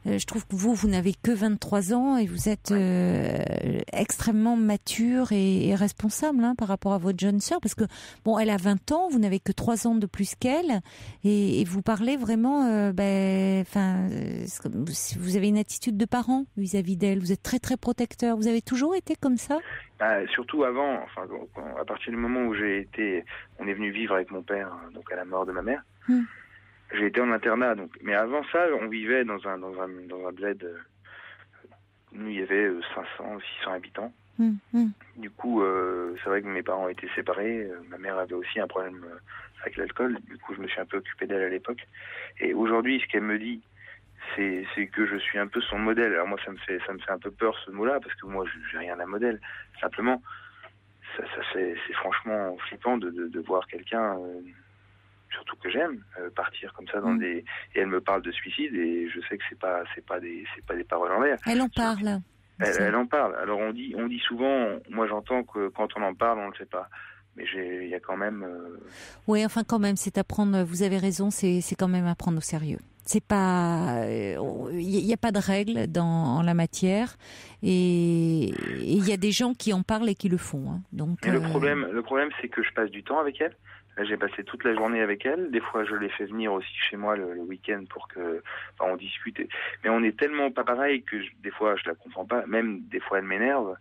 je trouve que vous n'avez que 23 ans et vous êtes extrêmement mature et responsable par rapport à votre jeune sœur, parce que bon, elle a 20 ans, vous n'avez que 3 ans de plus qu'elle, et vous parlez vraiment, vous avez une attitude de parent vis-à-vis d'elle. Vous êtes très très protecteur. Vous avez toujours été comme ça? Surtout avant, à partir du moment où on est venu vivre avec mon père, donc à la mort de ma mère, j'ai été en internat. Donc, mais avant ça, on vivait dans un bled. Nous, il y avait 500, 600 habitants. Du coup, c'est vrai que mes parents étaient séparés. Ma mère avait aussi un problème avec l'alcool. Du coup, je me suis un peu occupé d'elle à l'époque. Et aujourd'hui, ce qu'elle me dit, c'est que je suis un peu son modèle. Alors moi, ça me fait un peu peur ce mot-là, parce que moi, j'ai rien à modèle. Simplement, c'est franchement flippant de voir quelqu'un, surtout que j'aime, partir comme ça dans des. Et elle me parle de suicide, et je sais que c'est pas des paroles en l'air. Elle en parle. Elle en parle. Alors on dit souvent, moi j'entends que quand on en parle, on ne le sait pas. Mais il y a quand même. Oui, enfin quand même, c'est à prendre. Vous avez raison, c'est quand même à prendre au sérieux. C'est pas, il y a pas de règles en la matière, et il y a des gens qui en parlent et qui le font. Donc. Mais le problème, c'est que je passe du temps avec elle. Là, j'ai passé toute la journée avec elle. Des fois, je l'ai fait venir aussi chez moi le week-end pour que, on discute. Mais on est tellement pas pareil que des fois, je la comprends pas. Même des fois, elle m'énerve.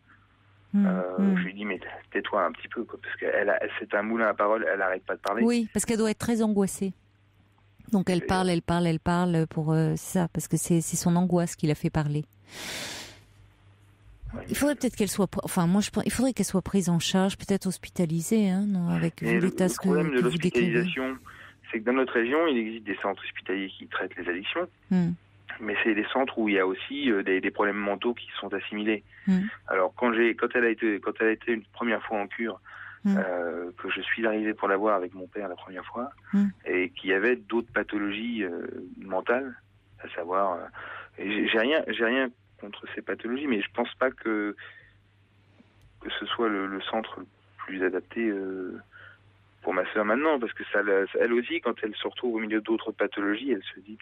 Je lui dis, mais tais-toi un petit peu, quoi, parce que c'est un moulin à paroles. Elle arrête pas de parler. Oui, parce qu'elle doit être très angoissée. Donc elle parle pour ça, parce que c'est son angoisse qui l'a fait parler. Oui. Il faudrait peut-être qu'elle soit, il faudrait qu'elle soit prise en charge, peut-être hospitalisée, avec vu l'état que vous décrivez. Le problème de l'hospitalisation, c'est que dans notre région, il existe des centres hospitaliers qui traitent les addictions, mais c'est des centres où il y a aussi des problèmes mentaux qui sont assimilés. Alors quand elle a été une première fois en cure, que je suis arrivé pour la voir avec mon père la première fois, et qu'il y avait d'autres pathologies mentales, à savoir, j'ai rien contre ces pathologies, mais je pense pas que ce soit le centre le plus adapté pour ma sœur maintenant, parce que elle aussi, quand elle se retrouve au milieu d'autres pathologies, elle se dit...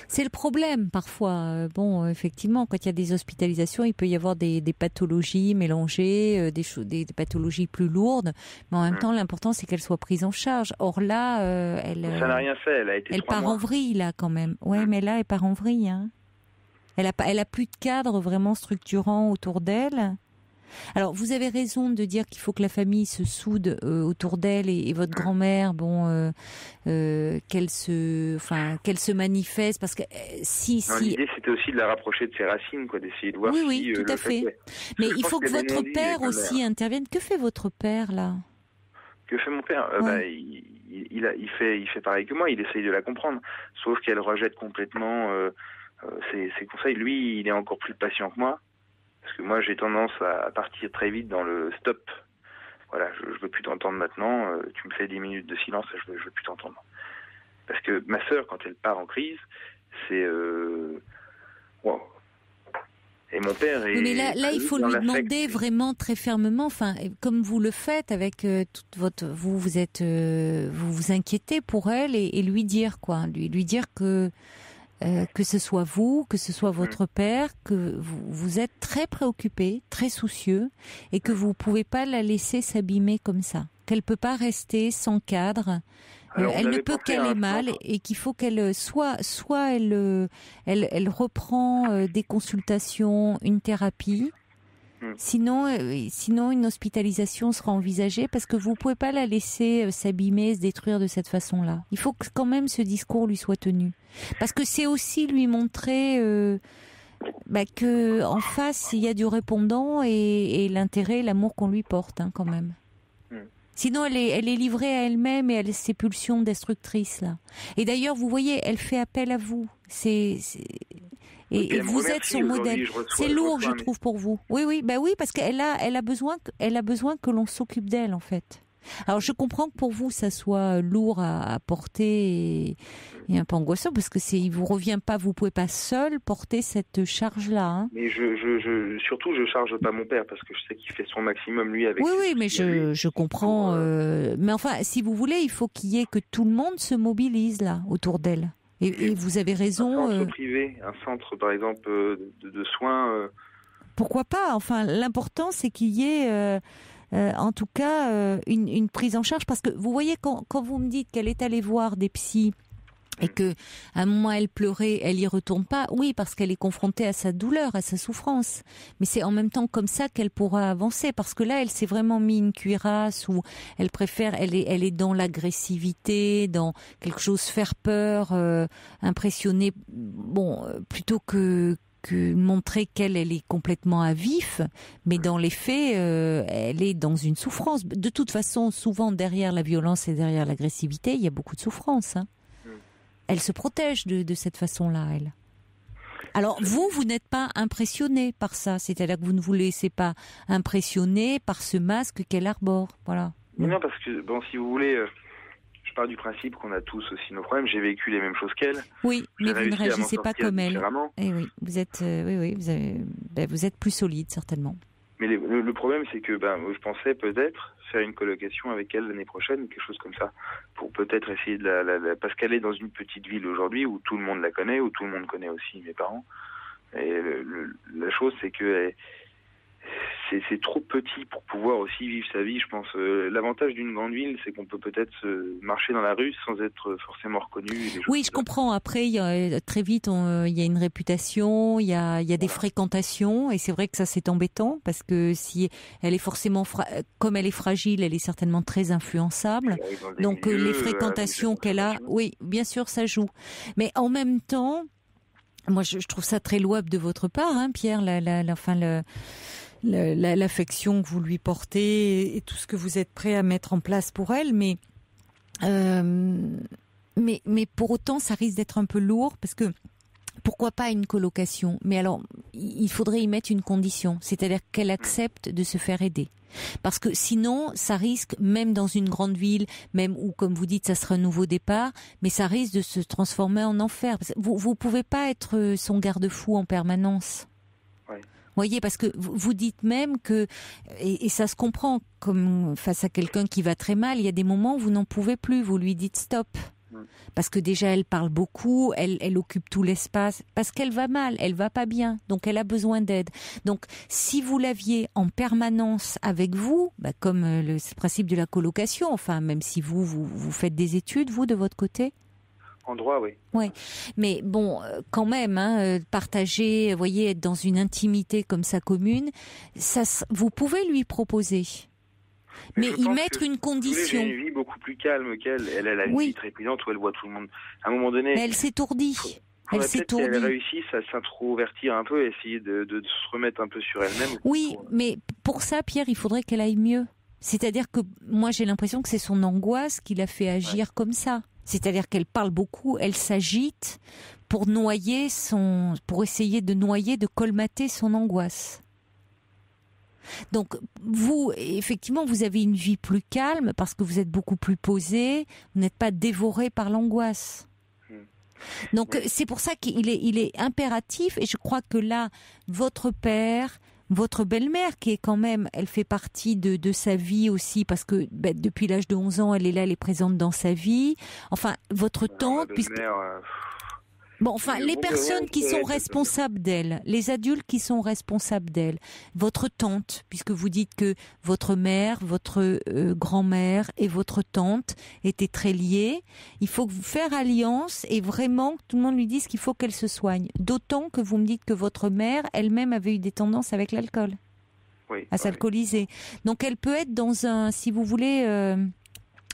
C'est le problème, parfois. Bon, effectivement, quand il y a des hospitalisations, il peut y avoir des pathologies mélangées, des pathologies plus lourdes, mais en même temps, l'important, c'est qu'elle soit prise en charge. Or là, ça n'a rien fait, elle a été 3 mois. Elle part en vrille, là, quand même. Ouais, mais là, elle part en vrille. Elle a plus de cadre vraiment structurant autour d'elle. Alors, vous avez raison de dire qu'il faut que la famille se soude autour d'elle et votre grand-mère, qu'elle se manifeste, parce que l'idée, c'était aussi de la rapprocher de ses racines, quoi, d'essayer de voir. Oui, tout à fait. Mais il faut que votre père aussi intervienne. Que fait votre père là? Que fait mon père? Il fait pareil que moi. Il essaye de la comprendre, sauf qu'elle rejette complètement ses conseils. Lui, il est encore plus patient que moi. Parce que moi, j'ai tendance à partir très vite dans le stop. Voilà, je veux plus t'entendre maintenant. Tu me fais 10 minutes de silence, je veux plus t'entendre. Parce que ma sœur, quand elle part en crise, c'est wow. Et mon père est. Mais là, il faut lui demander vraiment très fermement, comme vous le faites avec toute votre, vous vous inquiétez pour elle et lui dire quoi, lui dire que ce soit vous, que ce soit votre père, que vous êtes très préoccupé, très soucieux, et que vous pouvez pas la laisser s'abîmer comme ça. Qu'elle peut pas rester sans cadre. Elle ne peut qu'aller mal, et qu'il faut qu'elle soit elle reprend des consultations, une thérapie. Sinon, une hospitalisation sera envisagée, parce que vous pouvez pas la laisser s'abîmer, se détruire de cette façon-là. Il faut que quand même ce discours lui soit tenu, parce que c'est aussi lui montrer que en face il y a du répondant et l'intérêt, l'amour qu'on lui porte, quand même. Sinon, elle est livrée à elle-même et à ses pulsions destructrices là. Et d'ailleurs, vous voyez, elle fait appel à vous. Et vous êtes son modèle. C'est lourd, je trouve, pour vous. Oui, parce qu'elle a besoin que l'on s'occupe d'elle, en fait. Alors je comprends que pour vous ça soit lourd à porter et un peu angoissant parce que il vous revient pas, vous pouvez pas seul porter cette charge-là. Hein. Mais surtout je charge pas mon père parce que je sais qu'il fait son maximum lui avec. Oui, mais je comprends. Mais enfin, si vous voulez, il faut qu'il y ait que tout le monde se mobilise là autour d'elle. Et vous avez raison. Un centre privé, un centre par exemple de soins. Pourquoi pas ? Enfin, l'important c'est qu'il y ait. En tout cas, une prise en charge, parce que vous voyez quand vous me dites qu'elle est allée voir des psys et que à un moment elle pleurait, elle y retourne pas. Oui, parce qu'elle est confrontée à sa douleur, à sa souffrance. Mais c'est en même temps comme ça qu'elle pourra avancer, parce que là, elle s'est vraiment mis une cuirasse où elle préfère, elle est dans l'agressivité, dans quelque chose faire peur, impressionner. Bon, plutôt que montrer qu'elle est complètement à vif, mais dans les faits, elle est dans une souffrance. De toute façon, souvent derrière la violence et derrière l'agressivité, il y a beaucoup de souffrance. Hein. Elle se protège de cette façon-là, elle. Alors vous n'êtes pas impressionné par ça, c'est-à-dire que vous ne vous laissez pas impressionner par ce masque qu'elle arbore, voilà. Mais non, parce que bon, si vous voulez. Je pars du principe qu'on a tous aussi nos problèmes. J'ai vécu les mêmes choses qu'elle. Oui, mais vous ne réagissez pas comme elle. Et oui, vous êtes, vous êtes plus solide certainement. Mais le problème, c'est que je pensais peut-être faire une colocation avec elle l'année prochaine, quelque chose comme ça, pour peut-être essayer parce qu'elle est dans une petite ville aujourd'hui où tout le monde la connaît, où tout le monde connaît aussi mes parents. Et la chose, c'est que c'est trop petit pour pouvoir aussi vivre sa vie, je pense. L'avantage d'une grande ville, c'est qu'on peut peut-être marcher dans la rue sans être forcément reconnu. Oui, je comprends. Après, très vite, il y a une réputation, il y a des fréquentations, et c'est vrai que ça, c'est embêtant, parce que si elle est forcément, comme elle est fragile, elle est certainement très influençable. Donc, les fréquentations qu'elle a, oui, bien sûr, ça joue. Mais en même temps, moi, je trouve ça très louable de votre part, hein, Pierre, l'affection que vous lui portez et tout ce que vous êtes prêt à mettre en place pour elle, mais pour autant ça risque d'être un peu lourd, parce que pourquoi pas une colocation, mais alors il faudrait y mettre une condition, c'est-à-dire qu'elle accepte de se faire aider. Parce que sinon, ça risque, même dans une grande ville, même où, comme vous dites, ça sera un nouveau départ, mais ça risque de se transformer en enfer. Vous pouvez pas être son garde-fou en permanence. Ouais. Voyez, parce que vous dites même que, et ça se comprend, comme face à quelqu'un qui va très mal, il y a des moments où vous n'en pouvez plus, vous lui dites stop. Parce que déjà elle parle beaucoup, elle occupe tout l'espace, parce qu'elle va mal, elle va pas bien, donc elle a besoin d'aide. Donc si vous l'aviez en permanence avec vous, comme le principe de la colocation, enfin même si vous faites des études, vous de votre côté. En droit, oui. Ouais, mais bon, quand même, partager, vous voyez, être dans une intimité comme ça commune, ça, vous pouvez lui proposer. Mais y mettre une condition. J'ai une vie beaucoup plus calme qu'elle. Elle a une vie trépidante où elle voit tout le monde. À un moment donné. Mais elle s'étourdit. Elle s'étourdit. Si elle réussit à s'introvertir un peu, essayer de se remettre un peu sur elle-même. Oui, mais pour ça, Pierre, il faudrait qu'elle aille mieux. C'est-à-dire que moi, j'ai l'impression que c'est son angoisse qui l'a fait agir comme ça. C'est-à-dire qu'elle parle beaucoup, elle s'agite pour essayer de colmater son angoisse. Donc, vous, effectivement, vous avez une vie plus calme parce que vous êtes beaucoup plus posé, vous n'êtes pas dévoré par l'angoisse. Donc, c'est pour ça qu'il est impératif, et je crois que là, votre père, votre belle-mère, qui est quand même, elle fait partie de sa vie aussi, parce que depuis l'âge de 11 ans, elle est là, elle est présente dans sa vie. Enfin, votre tante, bon, enfin, les personnes qui sont responsables d'elle, les adultes qui sont responsables d'elle, votre tante, puisque vous dites que votre mère, votre grand-mère et votre tante étaient très liées, il faut faire alliance et vraiment que tout le monde lui dise qu'il faut qu'elle se soigne. D'autant que vous me dites que votre mère elle-même avait eu des tendances avec l'alcool, à s'alcooliser. Donc elle peut être dans si vous voulez,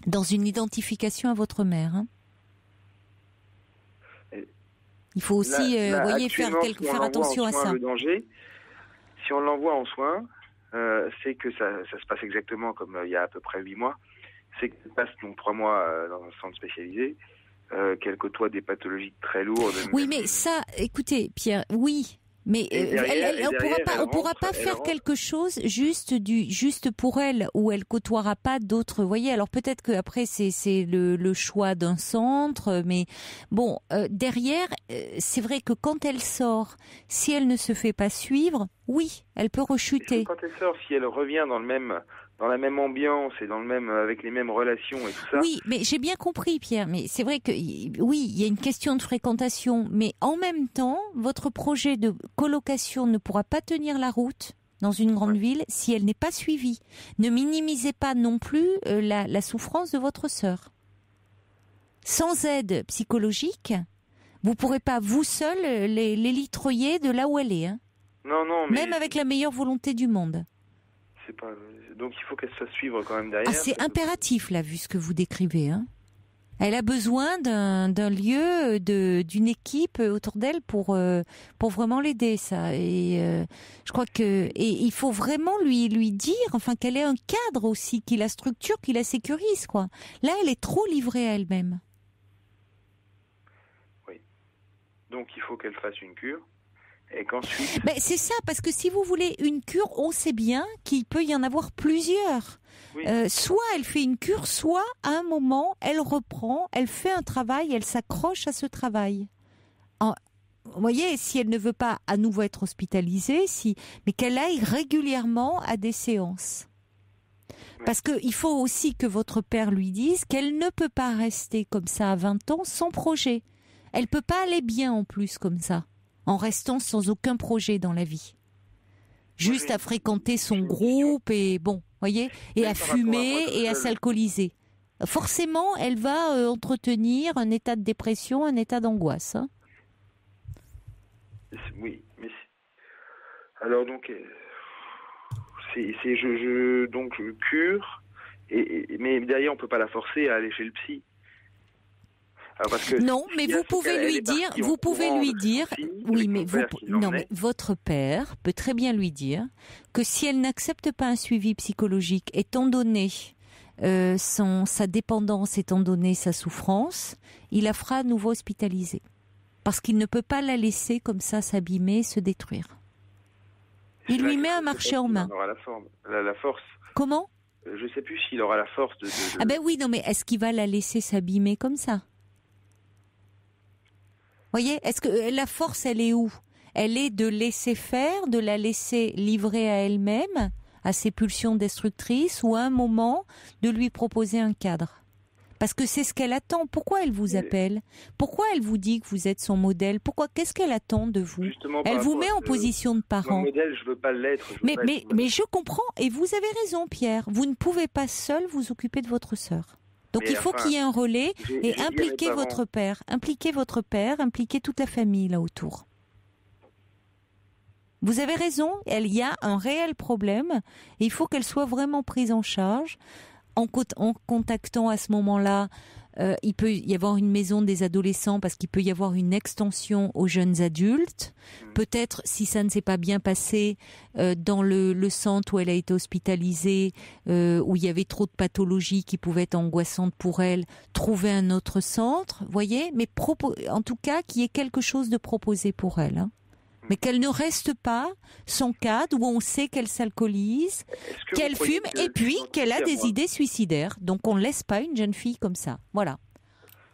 dans une identification à votre mère, hein. Il faut aussi, faire attention à ça. Le danger, si on l'envoie en soins, c'est que ça se passe exactement comme il y a à peu près 8 mois. C'est qu'elle passe donc 3 mois dans un centre spécialisé, qu'elle côtoie des pathologies très lourdes. Oui, mais ça, écoutez, Pierre, oui. Mais on pourra pas faire quelque chose juste pour elle, où elle côtoiera pas d'autres. Vous voyez, alors peut-être que après c'est le choix d'un centre, mais bon, derrière, c'est vrai que quand elle sort, si elle ne se fait pas suivre, oui, elle peut rechuter. Quand elle sort, si elle revient dans la même ambiance et avec les mêmes relations et tout ça. Oui, mais j'ai bien compris, Pierre. Mais c'est vrai que oui, il y a une question de fréquentation, mais en même temps, votre projet de colocation ne pourra pas tenir la route dans une grande ville si elle n'est pas suivie. Ne minimisez pas non plus la souffrance de votre sœur. Sans aide psychologique, vous pourrez pas vous seul l'élitreiller de là où elle est. Hein. Non, mais même avec la meilleure volonté du monde. C'est pas. Donc il faut qu'elle se fasse suivre quand même derrière. Ah, c'est impératif là, vu ce que vous décrivez. Hein. Elle a besoin d'un lieu, d'une équipe autour d'elle pour vraiment l'aider, ça. Et je crois que il faut vraiment lui dire, enfin, qu'elle ait un cadre aussi, qui la structure, qui la sécurise, quoi. Là, elle est trop livrée à elle-même. Oui. Donc il faut qu'elle fasse une cure. Et qu'ensuite... Ben, c'est ça, parce que si vous voulez une cure, on sait bien qu'il peut y en avoir plusieurs. Oui. Soit elle fait une cure, soit à un moment, elle reprend, elle fait un travail, elle s'accroche à ce travail. Vous voyez, si elle ne veut pas à nouveau être hospitalisée, mais qu'elle aille régulièrement à des séances. Oui. Parce qu'il faut aussi que votre père lui dise qu'elle ne peut pas rester comme ça à 20 ans sans projet. Elle ne peut pas aller bien en plus comme ça, en restant sans aucun projet dans la vie. Juste à fréquenter son groupe et bon, voyez, et à fumer et à s'alcooliser. Forcément, elle va entretenir un état de dépression, un état d'angoisse. Hein. Oui, mais alors donc donc je cure mais derrière on peut pas la forcer à aller chez le psy. Alors parce que non, mais vous pouvez lui dire, oui, mais mais votre père peut très bien lui dire que si elle n'accepte pas un suivi psychologique, étant donné sa dépendance, étant donné sa souffrance, il la fera à nouveau hospitaliser. Parce qu'il ne peut pas la laisser comme ça s'abîmer, se détruire. Il lui met un marché en main. Il aura la force. Comment ? Je ne sais plus s'il aura la force de... Ah ben oui, non mais est-ce qu'il va la laisser s'abîmer comme ça ? Voyez, est-ce que la force, elle est où ? Elle est de laisser faire, de la laisser livrer à elle-même, à ses pulsions destructrices, ou à un moment, de lui proposer un cadre ? Parce que c'est ce qu'elle attend. Pourquoi elle vous appelle ? Pourquoi elle vous dit que vous êtes son modèle ? Qu'est-ce qu'elle attend de vous ? Elle vous met en position de parent. Mon modèle, je veux pas l'être. Mais je comprends, et vous avez raison, Pierre. Vous ne pouvez pas seul vous occuper de votre sœur. Donc il faut qu'il y ait un relais et impliquer votre père. Impliquer votre père, impliquer toute la famille là autour. Vous avez raison, il y a un réel problème et il faut qu'elle soit vraiment prise en charge. En contactant à ce moment-là, il peut y avoir une maison des adolescents parce qu'il peut y avoir une extension aux jeunes adultes. Peut-être, si ça ne s'est pas bien passé, dans le centre où elle a été hospitalisée, où il y avait trop de pathologies qui pouvaient être angoissantes pour elle, trouver un autre centre, voyez, mais en tout cas, qu'il y ait quelque chose de proposé pour elle. Hein. Mais qu'elle ne reste pas son cadre où on sait qu'elle s'alcoolise, qu'elle fume et puis qu'elle a des idées suicidaires. Donc on ne laisse pas une jeune fille comme ça. Voilà.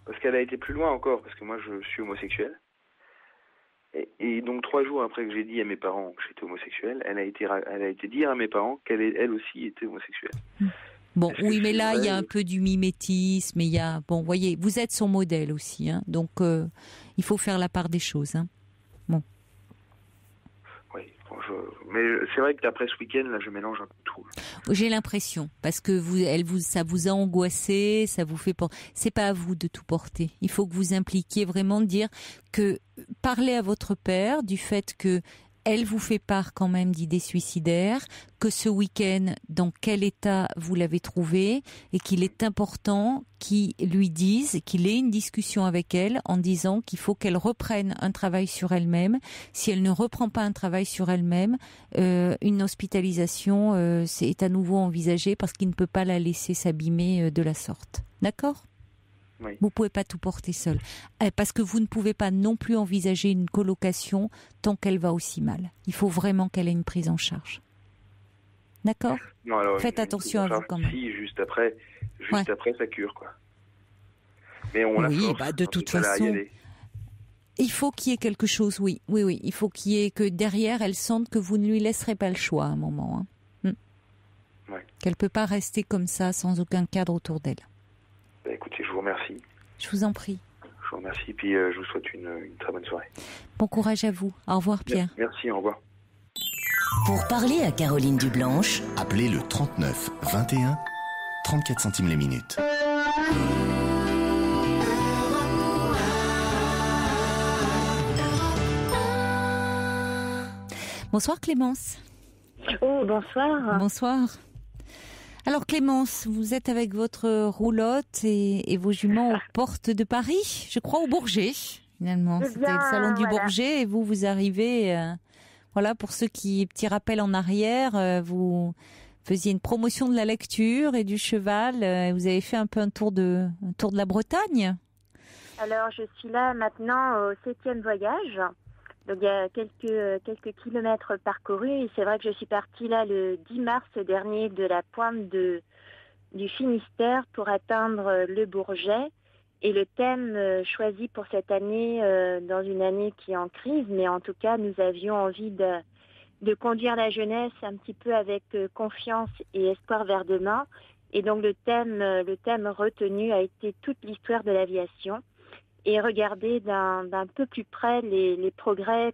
Parce qu'elle a été plus loin encore, parce que moi je suis homosexuel. Et donc 3 jours après que j'ai dit à mes parents que j'étais homosexuel, elle a été dire à mes parents qu'elle aussi était homosexuelle. Bon, oui, mais là, il y a un peu du mimétisme, il y a... Bon, voyez, vous êtes son modèle aussi, hein, donc il faut faire la part des choses, hein. Bon. Oui, mais c'est vrai que d'après ce week-end, là, je mélange un peu tout. J'ai l'impression, parce que ça vous a angoissé, ça vous fait... C'est pas à vous de tout porter. Il faut que vous impliquiez vraiment, dire que... Parlez à votre père du fait que elle vous fait part quand même d'idées suicidaires, que ce week-end, dans quel état vous l'avez trouvé, et qu'il est important qu'il lui dise, qu'il ait une discussion avec elle en disant qu'il faut qu'elle reprenne un travail sur elle-même. Si elle ne reprend pas un travail sur elle-même, une hospitalisation est à nouveau envisagée parce qu'il ne peut pas la laisser s'abîmer de la sorte. D'accord ? Oui. Vous ne pouvez pas tout porter seul. Parce que vous ne pouvez pas non plus envisager une colocation tant qu'elle va aussi mal. Il faut vraiment qu'elle ait une prise en charge. D'accord ? Non, alors, Faites attention à vous quand même. Si, juste après sa cure, quoi. Mais on la Oui, force, de en toute tout cas, à y façon, aller. il faut qu'il y ait quelque chose, oui. Il faut qu'il y ait que derrière, elle sente que vous ne lui laisserez pas le choix à un moment. Ouais. Qu'elle ne peut pas rester comme ça, sans aucun cadre autour d'elle. Bah, écoutez, je vous remercie. Je vous en prie. Je vous remercie, puis je vous souhaite une très bonne soirée. Bon courage à vous. Au revoir, Pierre. Merci, au revoir. Pour parler à Caroline Dublanche, appelez le 39 21, 34 centimes la minute. Bonsoir Clémence. Oh, bonsoir. Bonsoir. Alors Clémence, vous êtes avec votre roulotte et vos juments aux portes de Paris, je crois au Bourget, finalement. C'était le salon du Bourget et vous arrivez, pour ceux qui, petit rappel en arrière, vous faisiez une promotion de la lecture et du cheval, vous avez fait un peu un tour de la Bretagne. Alors je suis là maintenant au 7e voyage. Donc il y a quelques kilomètres parcourus et c'est vrai que je suis partie là le 10 mars dernier de la pointe du Finistère pour atteindre le Bourget. Et le thème choisi pour cette année, dans une année qui est en crise, mais en tout cas nous avions envie de conduire la jeunesse un petit peu avec confiance et espoir vers demain. Et donc le thème retenu a été toute l'histoire de l'aviation. Et regarder d'un peu plus près les progrès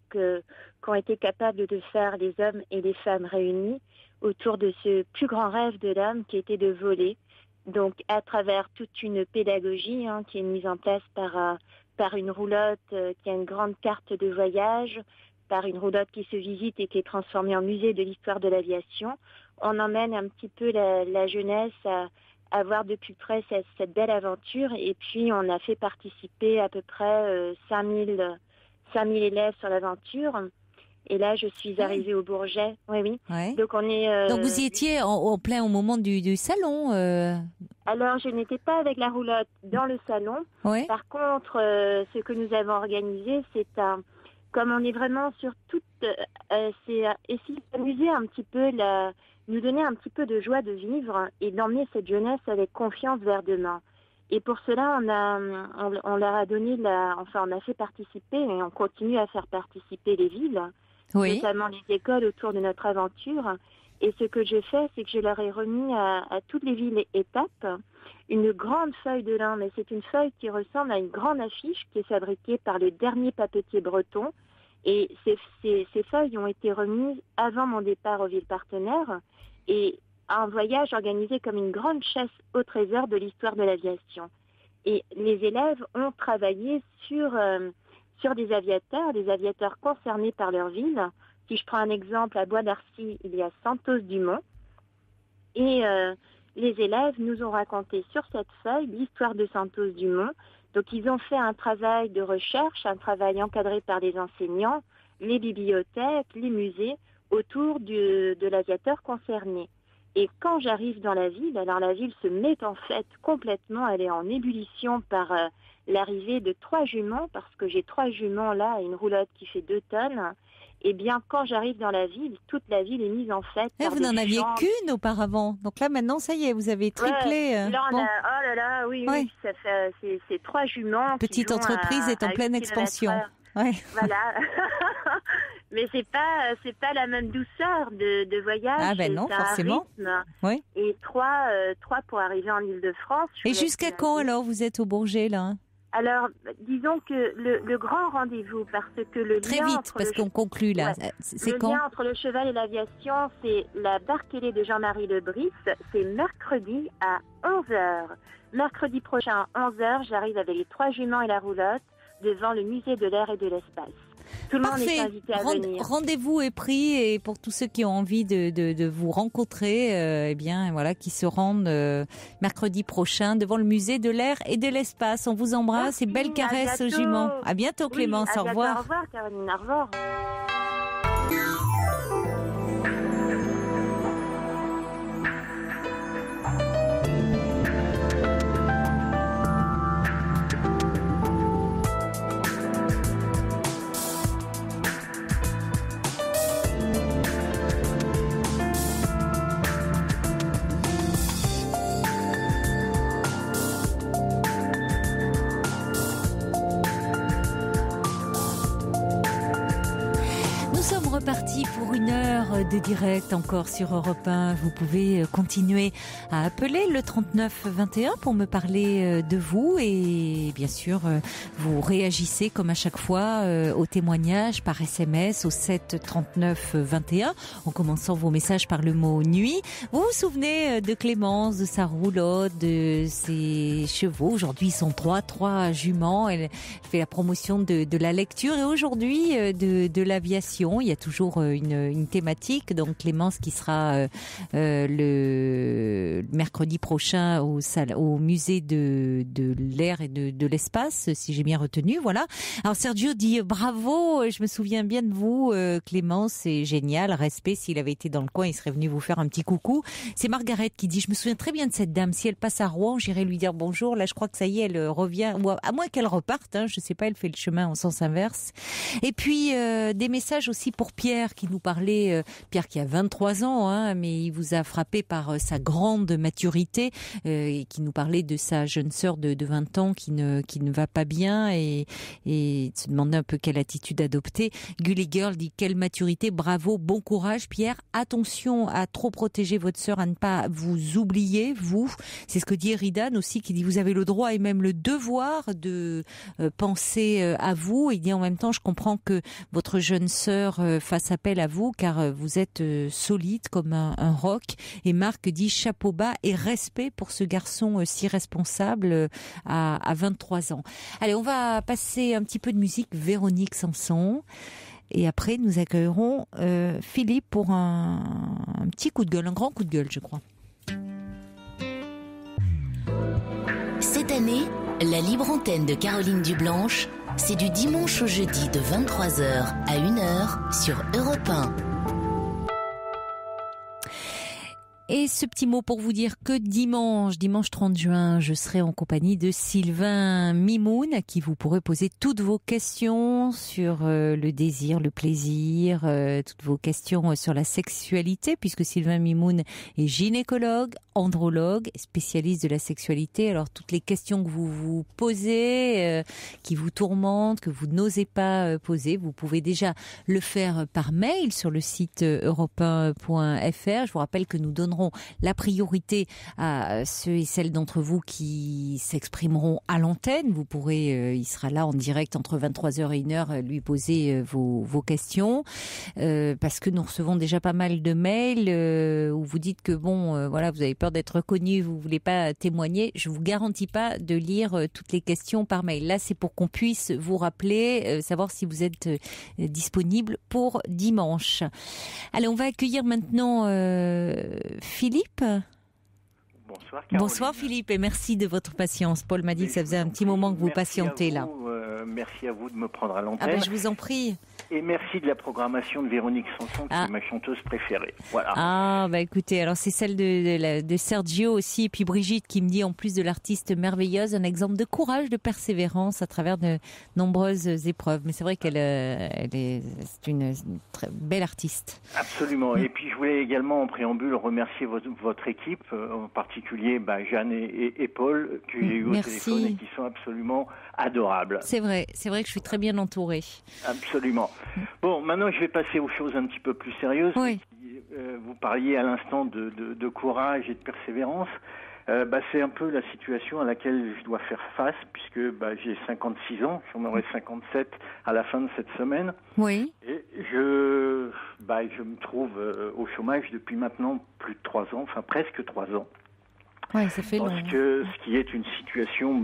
qu'ont été capables de faire les hommes et les femmes réunis autour de ce plus grand rêve de l'homme qui était de voler. Donc à travers toute une pédagogie qui est mise en place par une roulotte qui a une grande carte de voyage, par une roulotte qui se visite et qui est transformée en musée de l'histoire de l'aviation, on emmène un petit peu la jeunesse à voir de plus près cette belle aventure. Et puis, on a fait participer à peu près 5000 élèves sur l'aventure. Et là, je suis arrivée au Bourget. Oui. Ouais. Donc, on est... Donc, vous y étiez en plein au moment du salon Alors, je n'étais pas avec la roulotte dans le salon. Ouais. Par contre, ce que nous avons organisé, c'est comme on est vraiment sur toute... c'est essayer d'amuser un petit peu nous donner un petit peu de joie de vivre et d'emmener cette jeunesse avec confiance vers demain. Et pour cela, on leur a donné on a fait participer et on continue à faire participer les villes, notamment les écoles autour de notre aventure. Et ce que je fais, c'est que je leur ai remis à toutes les villes étapes une grande feuille de lin, mais c'est une feuille qui ressemble à une grande affiche qui est fabriquée par le dernier papetier breton. Et ces feuilles ont été remises avant mon départ aux villes partenaires et un voyage organisé comme une grande chasse au trésor de l'histoire de l'aviation. Et les élèves ont travaillé sur des aviateurs concernés par leur ville. Si je prends un exemple, à Bois d'Arcy, il y a Santos Dumont. Et les élèves nous ont raconté sur cette feuille l'histoire de Santos Dumont. Donc ils ont fait un travail de recherche, un travail encadré par les enseignants, les bibliothèques, les musées, autour de l'aviateur concerné. Et quand j'arrive dans la ville, alors la ville se met en fait complètement, elle est en ébullition par l'arrivée de 3 juments, parce que j'ai 3 juments là, et une roulotte qui fait 2 tonnes. Eh bien, quand j'arrive dans la ville, toute la ville est mise en fête. Vous n'en aviez qu'une auparavant. Donc là, maintenant, ça y est, vous avez triplé. Là, oh là là, oui, ça fait, c'est 3 juments. Petite entreprise est en pleine expansion. Ouais. Voilà. Mais c'est pas la même douceur de voyage. Ah ben non, forcément. Oui. Et 3 pour arriver en Île-de-France. Et jusqu'à quand alors vous êtes au Bourget là? Alors, disons que le grand rendez-vous, parce que le très lien vite, entre parce qu'on conclut là. Ouais, c'est le quand? lien entre le cheval et l'aviation, c'est la barque ailée de Jean-Marie Lebris. C'est mercredi à 11h. Mercredi prochain à 11h, j'arrive avec les 3 juments et la roulotte devant le musée de l'air et de l'espace. Tout le monde est invité à venir. Rendez-vous est pris et pour tous ceux qui ont envie de vous rencontrer, eh bien voilà, qui se rendent mercredi prochain devant le musée de l'air et de l'espace. On vous embrasse et belle caresse aux juments. À bientôt Clémence, au revoir. Au revoir Caroline, au revoir. reparti pour une heure de direct encore sur Europe 1. Vous pouvez continuer à appeler le 3921 pour me parler de vous et bien sûr vous réagissez comme à chaque fois aux témoignages par SMS au 7 39 21 en commençant vos messages par le mot nuit. Vous vous souvenez de Clémence, de sa roulotte, de ses chevaux. Aujourd'hui ils sont trois juments. Elle fait la promotion de la lecture et aujourd'hui de l'aviation. Il y a toujours une thématique. Donc Clémence qui sera le mercredi prochain au musée de l'air et de l'espace, si j'ai bien retenu. Voilà. Alors Sergio dit bravo, je me souviens bien de vous, Clémence, c'est génial, respect. S'il avait été dans le coin, il serait venu vous faire un petit coucou. C'est Margaret qui dit je me souviens très bien de cette dame. Si elle passe à Rouen, j'irai lui dire bonjour. Là, je crois que ça y est, elle revient. Ou à moins qu'elle reparte, hein, je sais pas, elle fait le chemin en sens inverse. Et puis des messages aussi pour Pierre qui nous parlait, Pierre qui a 23 ans, hein, mais il vous a frappé par sa grande maturité et qui nous parlait de sa jeune sœur de 20 ans qui ne va pas bien et se demandait un peu quelle attitude adopter. Gully Girl dit quelle maturité, bravo, bon courage Pierre, attention à trop protéger votre sœur, à ne pas vous oublier, vous. C'est ce que dit Eridan aussi qui dit vous avez le droit et même le devoir de penser à vous. Il dit en même temps je comprends que votre jeune sœur fasse appel à vous car vous êtes solide comme un roc. Et Marc dit chapeau bas et respect pour ce garçon si responsable à 23 ans. Allez, on va passer un petit peu de musique, Véronique Sanson. Et après, nous accueillerons Philippe pour un petit coup de gueule, un grand coup de gueule, je crois. Cette année, la libre antenne de Caroline Dublanche, c'est du dimanche au jeudi de 23h à 1h sur Europe 1. Et ce petit mot pour vous dire que dimanche 30 juin, je serai en compagnie de Sylvain Mimoun, à qui vous pourrez poser toutes vos questions sur le désir, le plaisir, toutes vos questions sur la sexualité, puisque Sylvain Mimoun est gynécologue, andrologue, spécialiste de la sexualité. Alors toutes les questions que vous vous posez, qui vous tourmentent, que vous n'osez pas poser, vous pouvez déjà le faire par mail sur le site europe1.fr. Je vous rappelle que nous donnerons la priorité à ceux et celles d'entre vous qui s'exprimeront à l'antenne. Vous pourrez, il sera là en direct entre 23h et 1h, lui poser vos questions. Parce que nous recevons déjà pas mal de mails où vous dites que voilà, vous avez peur d'être reconnu, vous voulez pas témoigner. Je vous garantis pas de lire toutes les questions par mail. Là, c'est pour qu'on puisse vous rappeler, savoir si vous êtes disponible pour dimanche. Allez, on va accueillir maintenant Philippe. Bonsoir Caroline. Bonsoir Philippe et merci de votre patience. Paul m'a dit que ça faisait un petit moment que vous patientez là. Merci à vous de me prendre à l'antenne. Ah ben je vous en prie. Et merci de la programmation de Véronique Sanson, qui est ma chanteuse préférée. Voilà. Ah bah écoutez, alors c'est celle de Sergio aussi, et puis Brigitte qui me dit en plus de l'artiste merveilleuse, un exemple de courage, de persévérance à travers de nombreuses épreuves. Mais c'est vrai c'est une très belle artiste. Absolument. Et puis je voulais également en préambule remercier votre équipe, en particulier Jeanne et Paul, que j'ai eu au téléphone et qui sont absolument adorables. C'est vrai que je suis très bien entourée. Absolument. Bon, maintenant je vais passer aux choses un petit peu plus sérieuses. Oui. Vous parliez à l'instant de courage et de persévérance. C'est un peu la situation à laquelle je dois faire face, puisque j'ai 56 ans, j'en aurai 57 à la fin de cette semaine. Oui. Et je me trouve au chômage depuis maintenant plus de 3 ans, enfin presque 3 ans. Ouais, ça fait long. Ce qui est une situation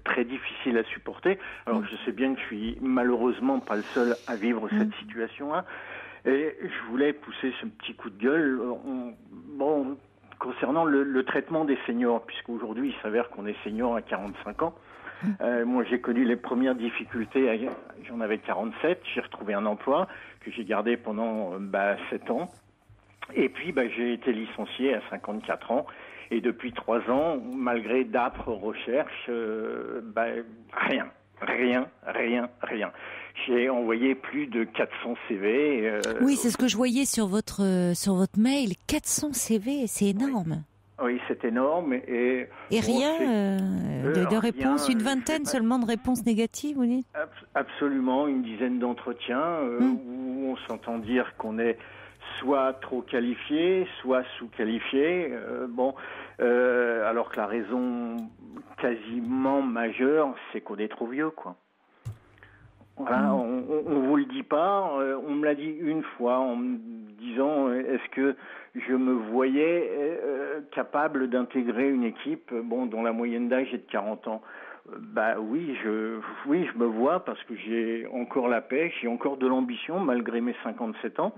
très difficile à supporter. Alors je sais bien que je suis malheureusement pas le seul à vivre cette situation-là. Et je voulais pousser ce petit coup de gueule. Concernant le traitement des seniors, puisqu'aujourd'hui il s'avère qu'on est senior à 45 ans. Moi j'ai connu les premières difficultés, j'en avais 47, j'ai retrouvé un emploi que j'ai gardé pendant 7 ans. Et puis j'ai été licencié à 54 ans. Et depuis 3 ans, malgré d'âpres recherches, rien. J'ai envoyé plus de 400 CV. Oui, c'est ce que je voyais sur votre mail. 400 CV, c'est énorme. Oui, c'est énorme. Et rien de réponses, une vingtaine seulement de réponses négatives, vous dites ? Absolument, une dizaine d'entretiens où on s'entend dire qu'on est soit trop qualifié, soit sous-qualifié. Alors que la raison quasiment majeure, c'est qu'on est trop vieux, quoi. Voilà, on vous le dit pas. On me l'a dit une fois en me disant est-ce que je me voyais capable d'intégrer une équipe dont la moyenne d'âge est de 40 ans. Oui, je me vois parce que j'ai encore la pêche, j'ai encore de l'ambition malgré mes 57 ans.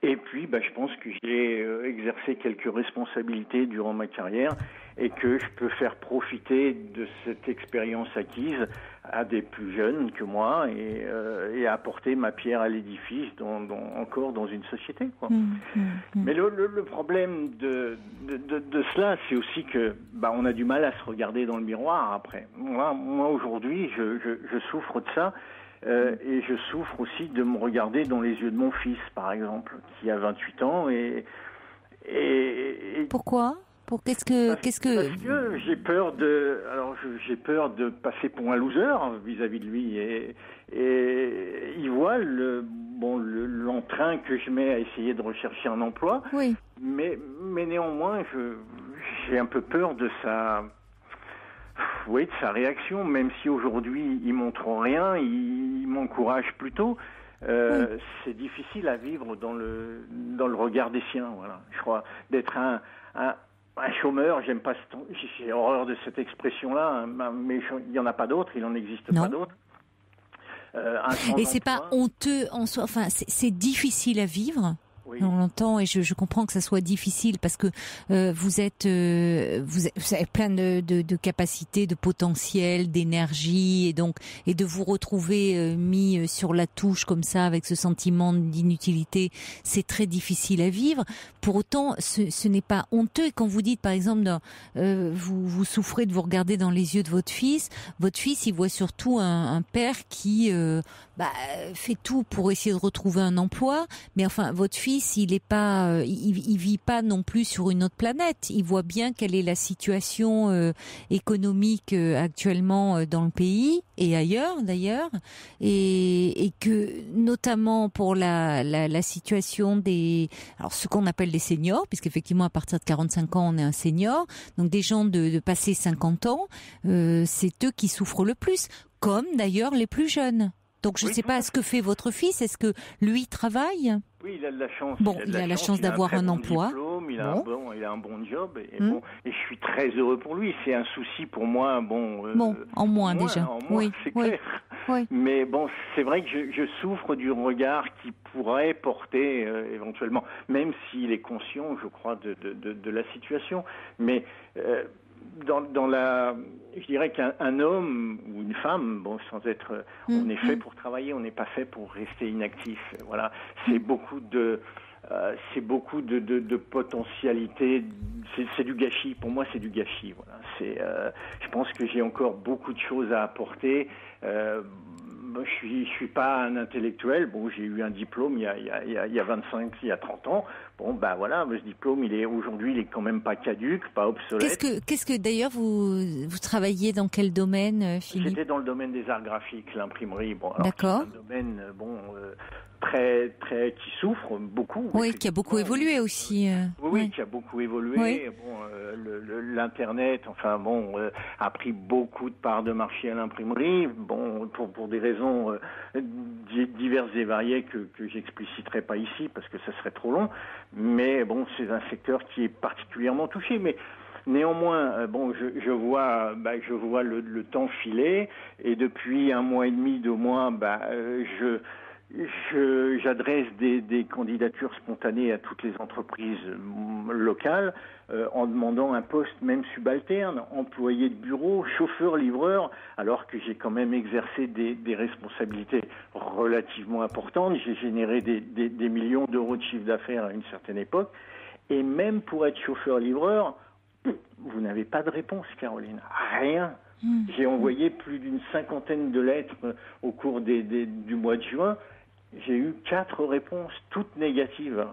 Et puis, je pense que j'ai exercé quelques responsabilités durant ma carrière et que je peux faire profiter de cette expérience acquise à des plus jeunes que moi et apporter ma pierre à l'édifice encore dans une société, quoi. Mais le problème de cela, c'est aussi que on a du mal à se regarder dans le miroir après. Moi aujourd'hui, je souffre de ça. Et je souffre aussi de me regarder dans les yeux de mon fils, par exemple, qui a 28 ans. Et pourquoi ? Qu'est-ce que Parce que j'ai peur de passer pour un loser vis-à-vis de lui. Et il voit l'entrain que je mets à essayer de rechercher un emploi. Oui. Mais néanmoins, j'ai un peu peur de sa réaction, même si aujourd'hui il montre rien, il m'encourage plutôt. C'est difficile à vivre dans le regard des siens. Voilà, je crois d'être un chômeur. J'aime pas, j'ai horreur de cette expression-là, mais il y en a pas d'autres, il en existe pas d'autres. Et c'est pas honteux en soi. Enfin, c'est difficile à vivre. Oui. On l'entend et je comprends que ça soit difficile parce que vous avez plein de capacités, de potentiel, d'énergie et de vous retrouver mis sur la touche comme ça avec ce sentiment d'inutilité, c'est très difficile à vivre. Pour autant, ce n'est pas honteux. Et quand vous dites par exemple, vous souffrez de vous regarder dans les yeux de votre fils il voit surtout un père qui fait tout pour essayer de retrouver un emploi, mais enfin votre fils il vit pas non plus sur une autre planète. Il voit bien quelle est la situation économique actuellement dans le pays et ailleurs d'ailleurs, et que notamment pour la situation ce qu'on appelle les seniors, puisqu'effectivement à partir de 45 ans on est un senior, donc des gens de passer 50 ans, c'est eux qui souffrent le plus, comme d'ailleurs les plus jeunes. Donc je ne sais pas ce que fait votre fils. Est-ce que lui travaille ? Oui, il a de la chance. Il a la chance d'avoir un emploi. Diplôme, il a un bon job et je suis très heureux pour lui. C'est un souci pour moi. En moins déjà. C'est clair. Oui. Mais c'est vrai que je souffre du regard qu'il pourrait porter éventuellement, même s'il est conscient, je crois, de la situation. Mais je dirais qu'un homme ou une femme, sans être, on est fait pour travailler, on n'est pas fait pour rester inactif. Voilà, c'est beaucoup de potentialité. C'est du gâchis. Pour moi, c'est du gâchis. Voilà. Je pense que j'ai encore beaucoup de choses à apporter. Je suis pas un intellectuel. J'ai eu un diplôme il y a 30 ans. Ce diplôme, aujourd'hui, il est quand même pas caduc, pas obsolète. Qu'est-ce que d'ailleurs vous travaillez dans quel domaine, Philippe ? J'étais dans le domaine des arts graphiques, l'imprimerie. D'accord. C'est un domaine, très, très, qui souffre beaucoup. Oui, qui a beaucoup évolué aussi. Oui, qui a beaucoup évolué. Oui. L'Internet, a pris beaucoup de parts de marché à l'imprimerie. Pour des raisons diverses et variées que j'expliciterai pas ici parce que ça serait trop long. Mais c'est un secteur qui est particulièrement touché. Mais néanmoins, je vois le temps filer et depuis 1 mois et demi, 2 mois, j'adresse des candidatures spontanées à toutes les entreprises locales en demandant un poste même subalterne, employé de bureau, chauffeur-livreur, alors que j'ai quand même exercé des responsabilités relativement importantes. J'ai généré des millions d'euros de chiffre d'affaires à une certaine époque. Et même pour être chauffeur-livreur, vous n'avez pas de réponse, Caroline. Rien. J'ai envoyé plus d'une 50aine de lettres au cours du mois de juin. J'ai eu 4 réponses, toutes négatives.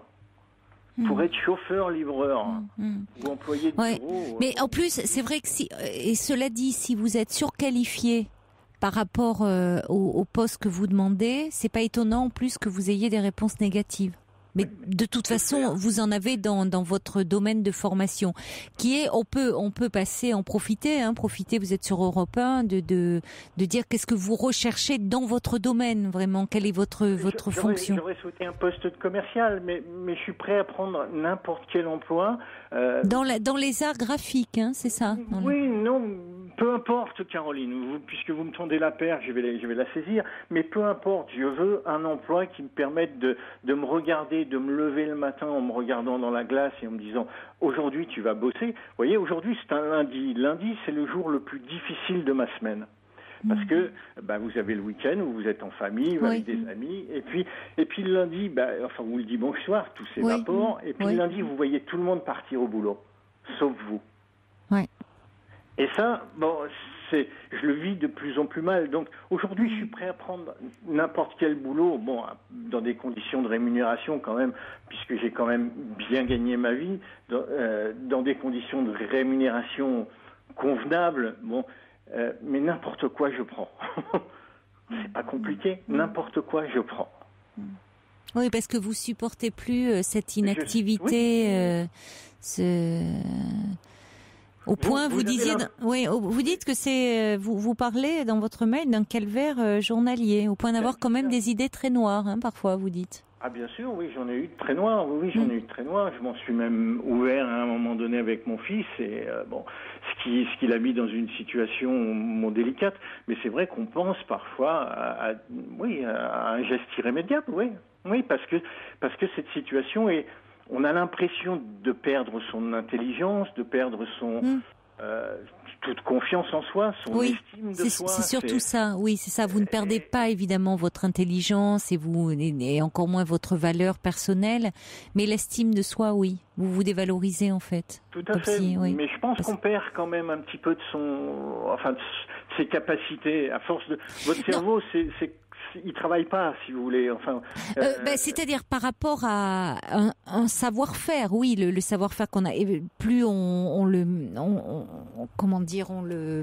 pour être chauffeur-livreur ou employé de bureau. Mais en plus, c'est vrai que et cela dit, si vous êtes surqualifié par rapport au poste que vous demandez, c'est pas étonnant en plus que vous ayez des réponses négatives. Mais de toute façon, vous en avez dans votre domaine de formation, qui est, on peut passer, en profiter, vous êtes sur Europe 1, de dire qu'est-ce que vous recherchez dans votre domaine, vraiment, quelle est votre fonction. J'aurais souhaité un poste de commercial, mais je suis prêt à prendre n'importe quel emploi. Dans les arts graphiques, c'est ça? Oui, non, peu importe, Caroline, puisque vous me tendez la perche, je vais la saisir, mais peu importe, je veux un emploi qui me permette de me regarder, de me lever le matin en me regardant dans la glace et en me disant aujourd'hui tu vas bosser. Vous voyez, aujourd'hui c'est un lundi. Lundi c'est le jour le plus difficile de ma semaine. Parce que vous avez le week-end où vous êtes en famille, avec des amis, et puis le lundi, ou le dimanche soir, tout s'évapore, et puis le lundi vous voyez tout le monde partir au boulot, sauf vous. Ouais. Et ça, je le vis de plus en plus mal. Donc aujourd'hui, je suis prêt à prendre n'importe quel boulot, dans des conditions de rémunération quand même, puisque j'ai quand même bien gagné ma vie, dans des conditions de rémunération convenables. Mais n'importe quoi, je prends. C'est pas compliqué. N'importe quoi, je prends. Oui, parce que vous supportez plus cette inactivité, au point, vous dites que c'est, vous parlez dans votre mail d'un calvaire journalier, au point d'avoir quand même des idées très noires, parfois, vous dites. Ah bien sûr, oui, j'en ai eu de très noirs, j'en ai eu de très noirs. Je m'en suis même ouvert à un moment donné avec mon fils, et ce qu'il a mis dans une situation délicate. Mais c'est vrai qu'on pense parfois à un geste irrémédiable, oui, parce que cette situation est. On a l'impression de perdre son intelligence, de perdre toute confiance en soi, son estime de soi. C'est surtout ça, oui, c'est ça. Vous ne perdez pas évidemment votre intelligence et encore moins votre valeur personnelle, mais l'estime de soi, oui. Vous vous dévalorisez en fait. Tout à fait, mais je pense qu'on perd quand même un petit peu de ses capacités. À force de votre cerveau, il travaille pas, si vous voulez. C'est-à-dire par rapport à un savoir-faire, oui, le savoir-faire qu'on a. Plus on le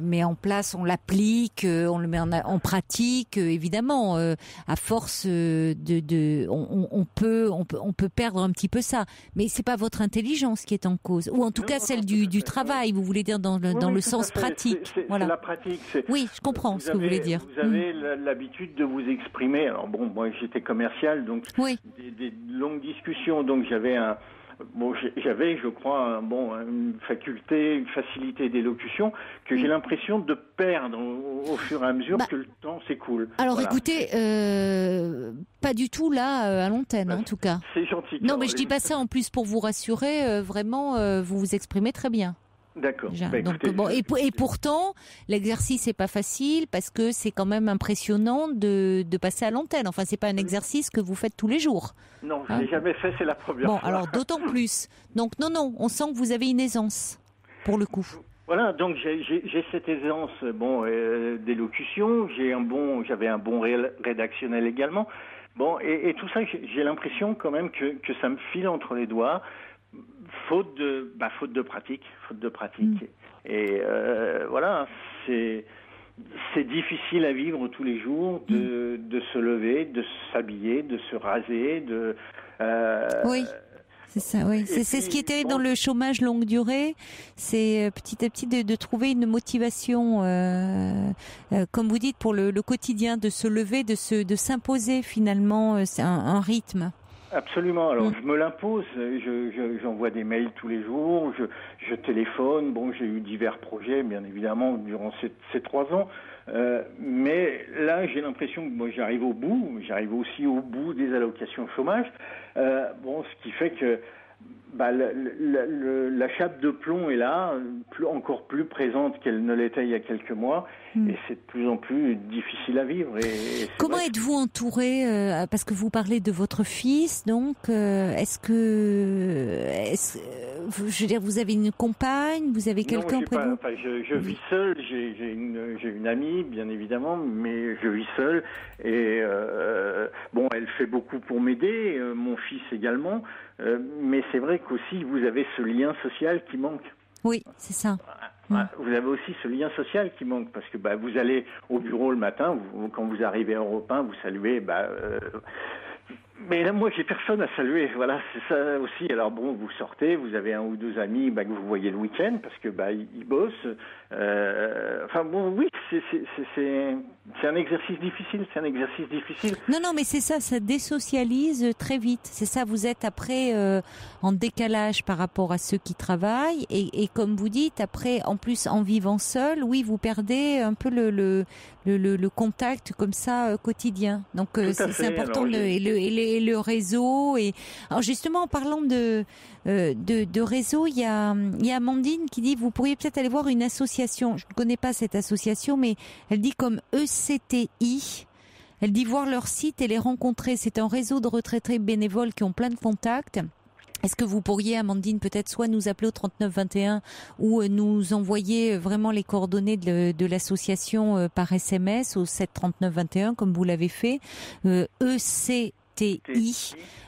met en place, on l'applique, on le met en pratique. Évidemment, à force on peut perdre un petit peu ça. Mais c'est pas votre intelligence qui est en cause, ou en tout cas celle du travail. Vous voulez dire dans le sens pratique. C'est la pratique. Oui, je comprends ce que vous voulez dire. Vous avez l'habitude de vous exprimer. Alors moi j'étais commercial, donc des longues discussions, donc j'avais je crois une facilité d'élocution que j'ai l'impression de perdre au fur et à mesure que le temps s'écoule. Alors écoutez, pas du tout là à l'antenne en tout cas. C'est gentil. Non, mais je dis pas ça en plus pour vous rassurer, vraiment vous vous exprimez très bien. D'accord. Et pourtant, l'exercice n'est pas facile parce que c'est quand même impressionnant de passer à l'antenne. Enfin, c'est pas un exercice que vous faites tous les jours. Non, je l'ai jamais fait, c'est la première fois. Bon, alors d'autant plus. Donc non, on sent que vous avez une aisance pour le coup. Voilà, donc j'ai cette aisance d'élocution, j'avais un bon rédactionnel également. Et tout ça, j'ai l'impression quand même que ça me file entre les doigts. Faute de pratique. Et c'est difficile à vivre tous les jours de se lever, de s'habiller, de se raser, Oui. C'est ça, oui. C'est ce qui était dans le chômage longue durée. C'est petit à petit de trouver une motivation, comme vous dites, pour le quotidien, de se lever, de s'imposer finalement. C'est un rythme. Absolument. Alors je me l'impose. J'envoie des mails tous les jours. Je téléphone. J'ai eu divers projets, bien évidemment, durant ces 3 ans. Mais là, j'ai l'impression que j'arrive au bout. J'arrive aussi au bout des allocations chômage. Ce qui fait que la chape de plomb est là, encore plus présente qu'elle ne l'était il y a quelques mois, et c'est de plus en plus difficile à vivre. Comment êtes-vous entouré, parce que vous parlez de votre fils, donc est-ce que je veux dire, vous avez une compagne, vous avez quelqu'un auprès de vous? Je vis seul, j'ai une amie, bien évidemment, mais je vis seul. Et elle fait beaucoup pour m'aider, mon fils également. Mais c'est vrai qu'aussi, vous avez ce lien social qui manque. Oui, c'est ça. Vous avez aussi ce lien social qui manque, parce que vous allez au bureau le matin, quand vous arrivez à Europe 1, vous saluez... Mais là, moi, j'ai personne à saluer. Voilà, c'est ça aussi. Alors bon, vous sortez, vous avez un ou deux amis que vous voyez le week-end parce que ils bossent. Oui, c'est un exercice difficile. Non, mais c'est ça. Ça désocialise très vite. C'est ça. Vous êtes après en décalage par rapport à ceux qui travaillent et comme vous dites, après, en plus, en vivant seul, oui, vous perdez un peu le contact comme ça quotidien. Donc c'est important et le réseau. Et alors justement, en parlant de réseau, il y a Amandine qui dit vous pourriez peut-être aller voir une association. Je ne connais pas cette association, mais elle dit comme ECTI. Elle dit voir leur site et les rencontrer. C'est un réseau de retraités bénévoles qui ont plein de contacts. Est-ce que vous pourriez, Amandine, peut-être soit nous appeler au 3921 ou nous envoyer vraiment les coordonnées de l'association par SMS au 73921 comme vous l'avez fait, ECTI.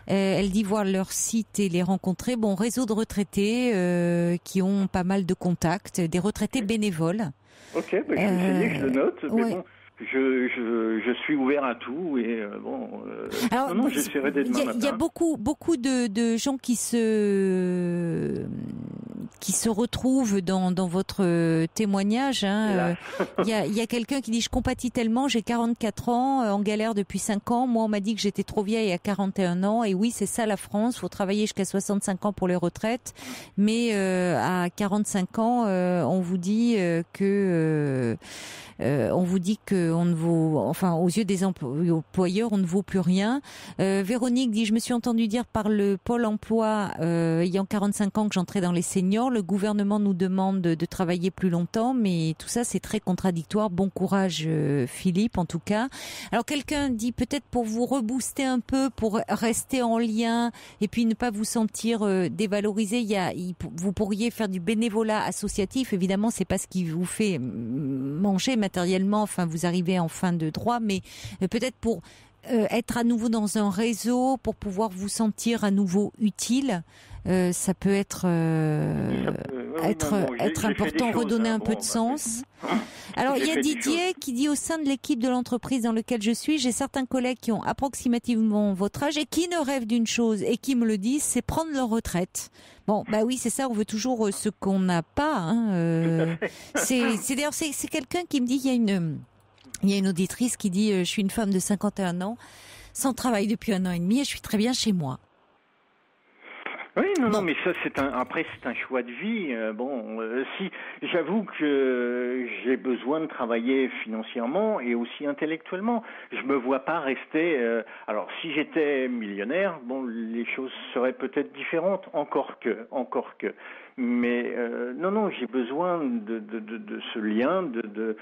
Elle dit voir leur site et les rencontrer. Bon, réseau de retraités qui ont pas mal de contacts, des retraités bénévoles. Ok, je vais essayer, je le note. Mais bon. Je suis ouvert à tout et alors, j'essaierai dès demain matin. Il y a beaucoup de gens qui se retrouvent dans votre témoignage. Il y a quelqu'un qui dit je compatis tellement, j'ai 44 ans, en galère depuis 5 ans. Moi, on m'a dit que j'étais trop vieille à 41 ans. Et oui, c'est ça la France. Faut travailler jusqu'à 65 ans pour les retraites. Mais à 45 ans, on vous dit que on ne vaut, enfin aux yeux des employeurs, on ne vaut plus rien. Véronique dit je me suis entendue dire par le Pôle emploi ayant 45 ans que j'entrais dans les seniors. Le gouvernement nous demande de travailler plus longtemps, mais tout ça c'est très contradictoire. Bon courage Philippe en tout cas. Alors quelqu'un dit peut-être pour vous rebooster un peu, pour rester en lien et puis ne pas vous sentir dévalorisé, vous pourriez faire du bénévolat associatif. Évidemment c'est pas ce qui vous fait manger matériellement, enfin vous arrivez en fin de droit, mais peut-être pour être à nouveau dans un réseau, pour pouvoir vous sentir à nouveau utile, ça peut être important, redonner un peu de sens. Alors il y a Didier qui dit au sein de l'équipe de l'entreprise dans laquelle je suis, j'ai certains collègues qui ont approximativement votre âge et qui ne rêvent d'une chose et qui me le disent, c'est prendre leur retraite. Bon, oui, c'est ça, on veut toujours ce qu'on n'a pas. C'est d'ailleurs c'est quelqu'un qui me dit, il y a une auditrice qui dit je suis une femme de 51 ans, sans travail depuis 1 an et demi et je suis très bien chez moi. Oui, non, mais ça c'est un choix de vie. Si j'avoue que j'ai besoin de travailler financièrement et aussi intellectuellement, je me vois pas rester. Alors si j'étais millionnaire, les choses seraient peut-être différentes, encore que. Mais non, j'ai besoin de ce lien, de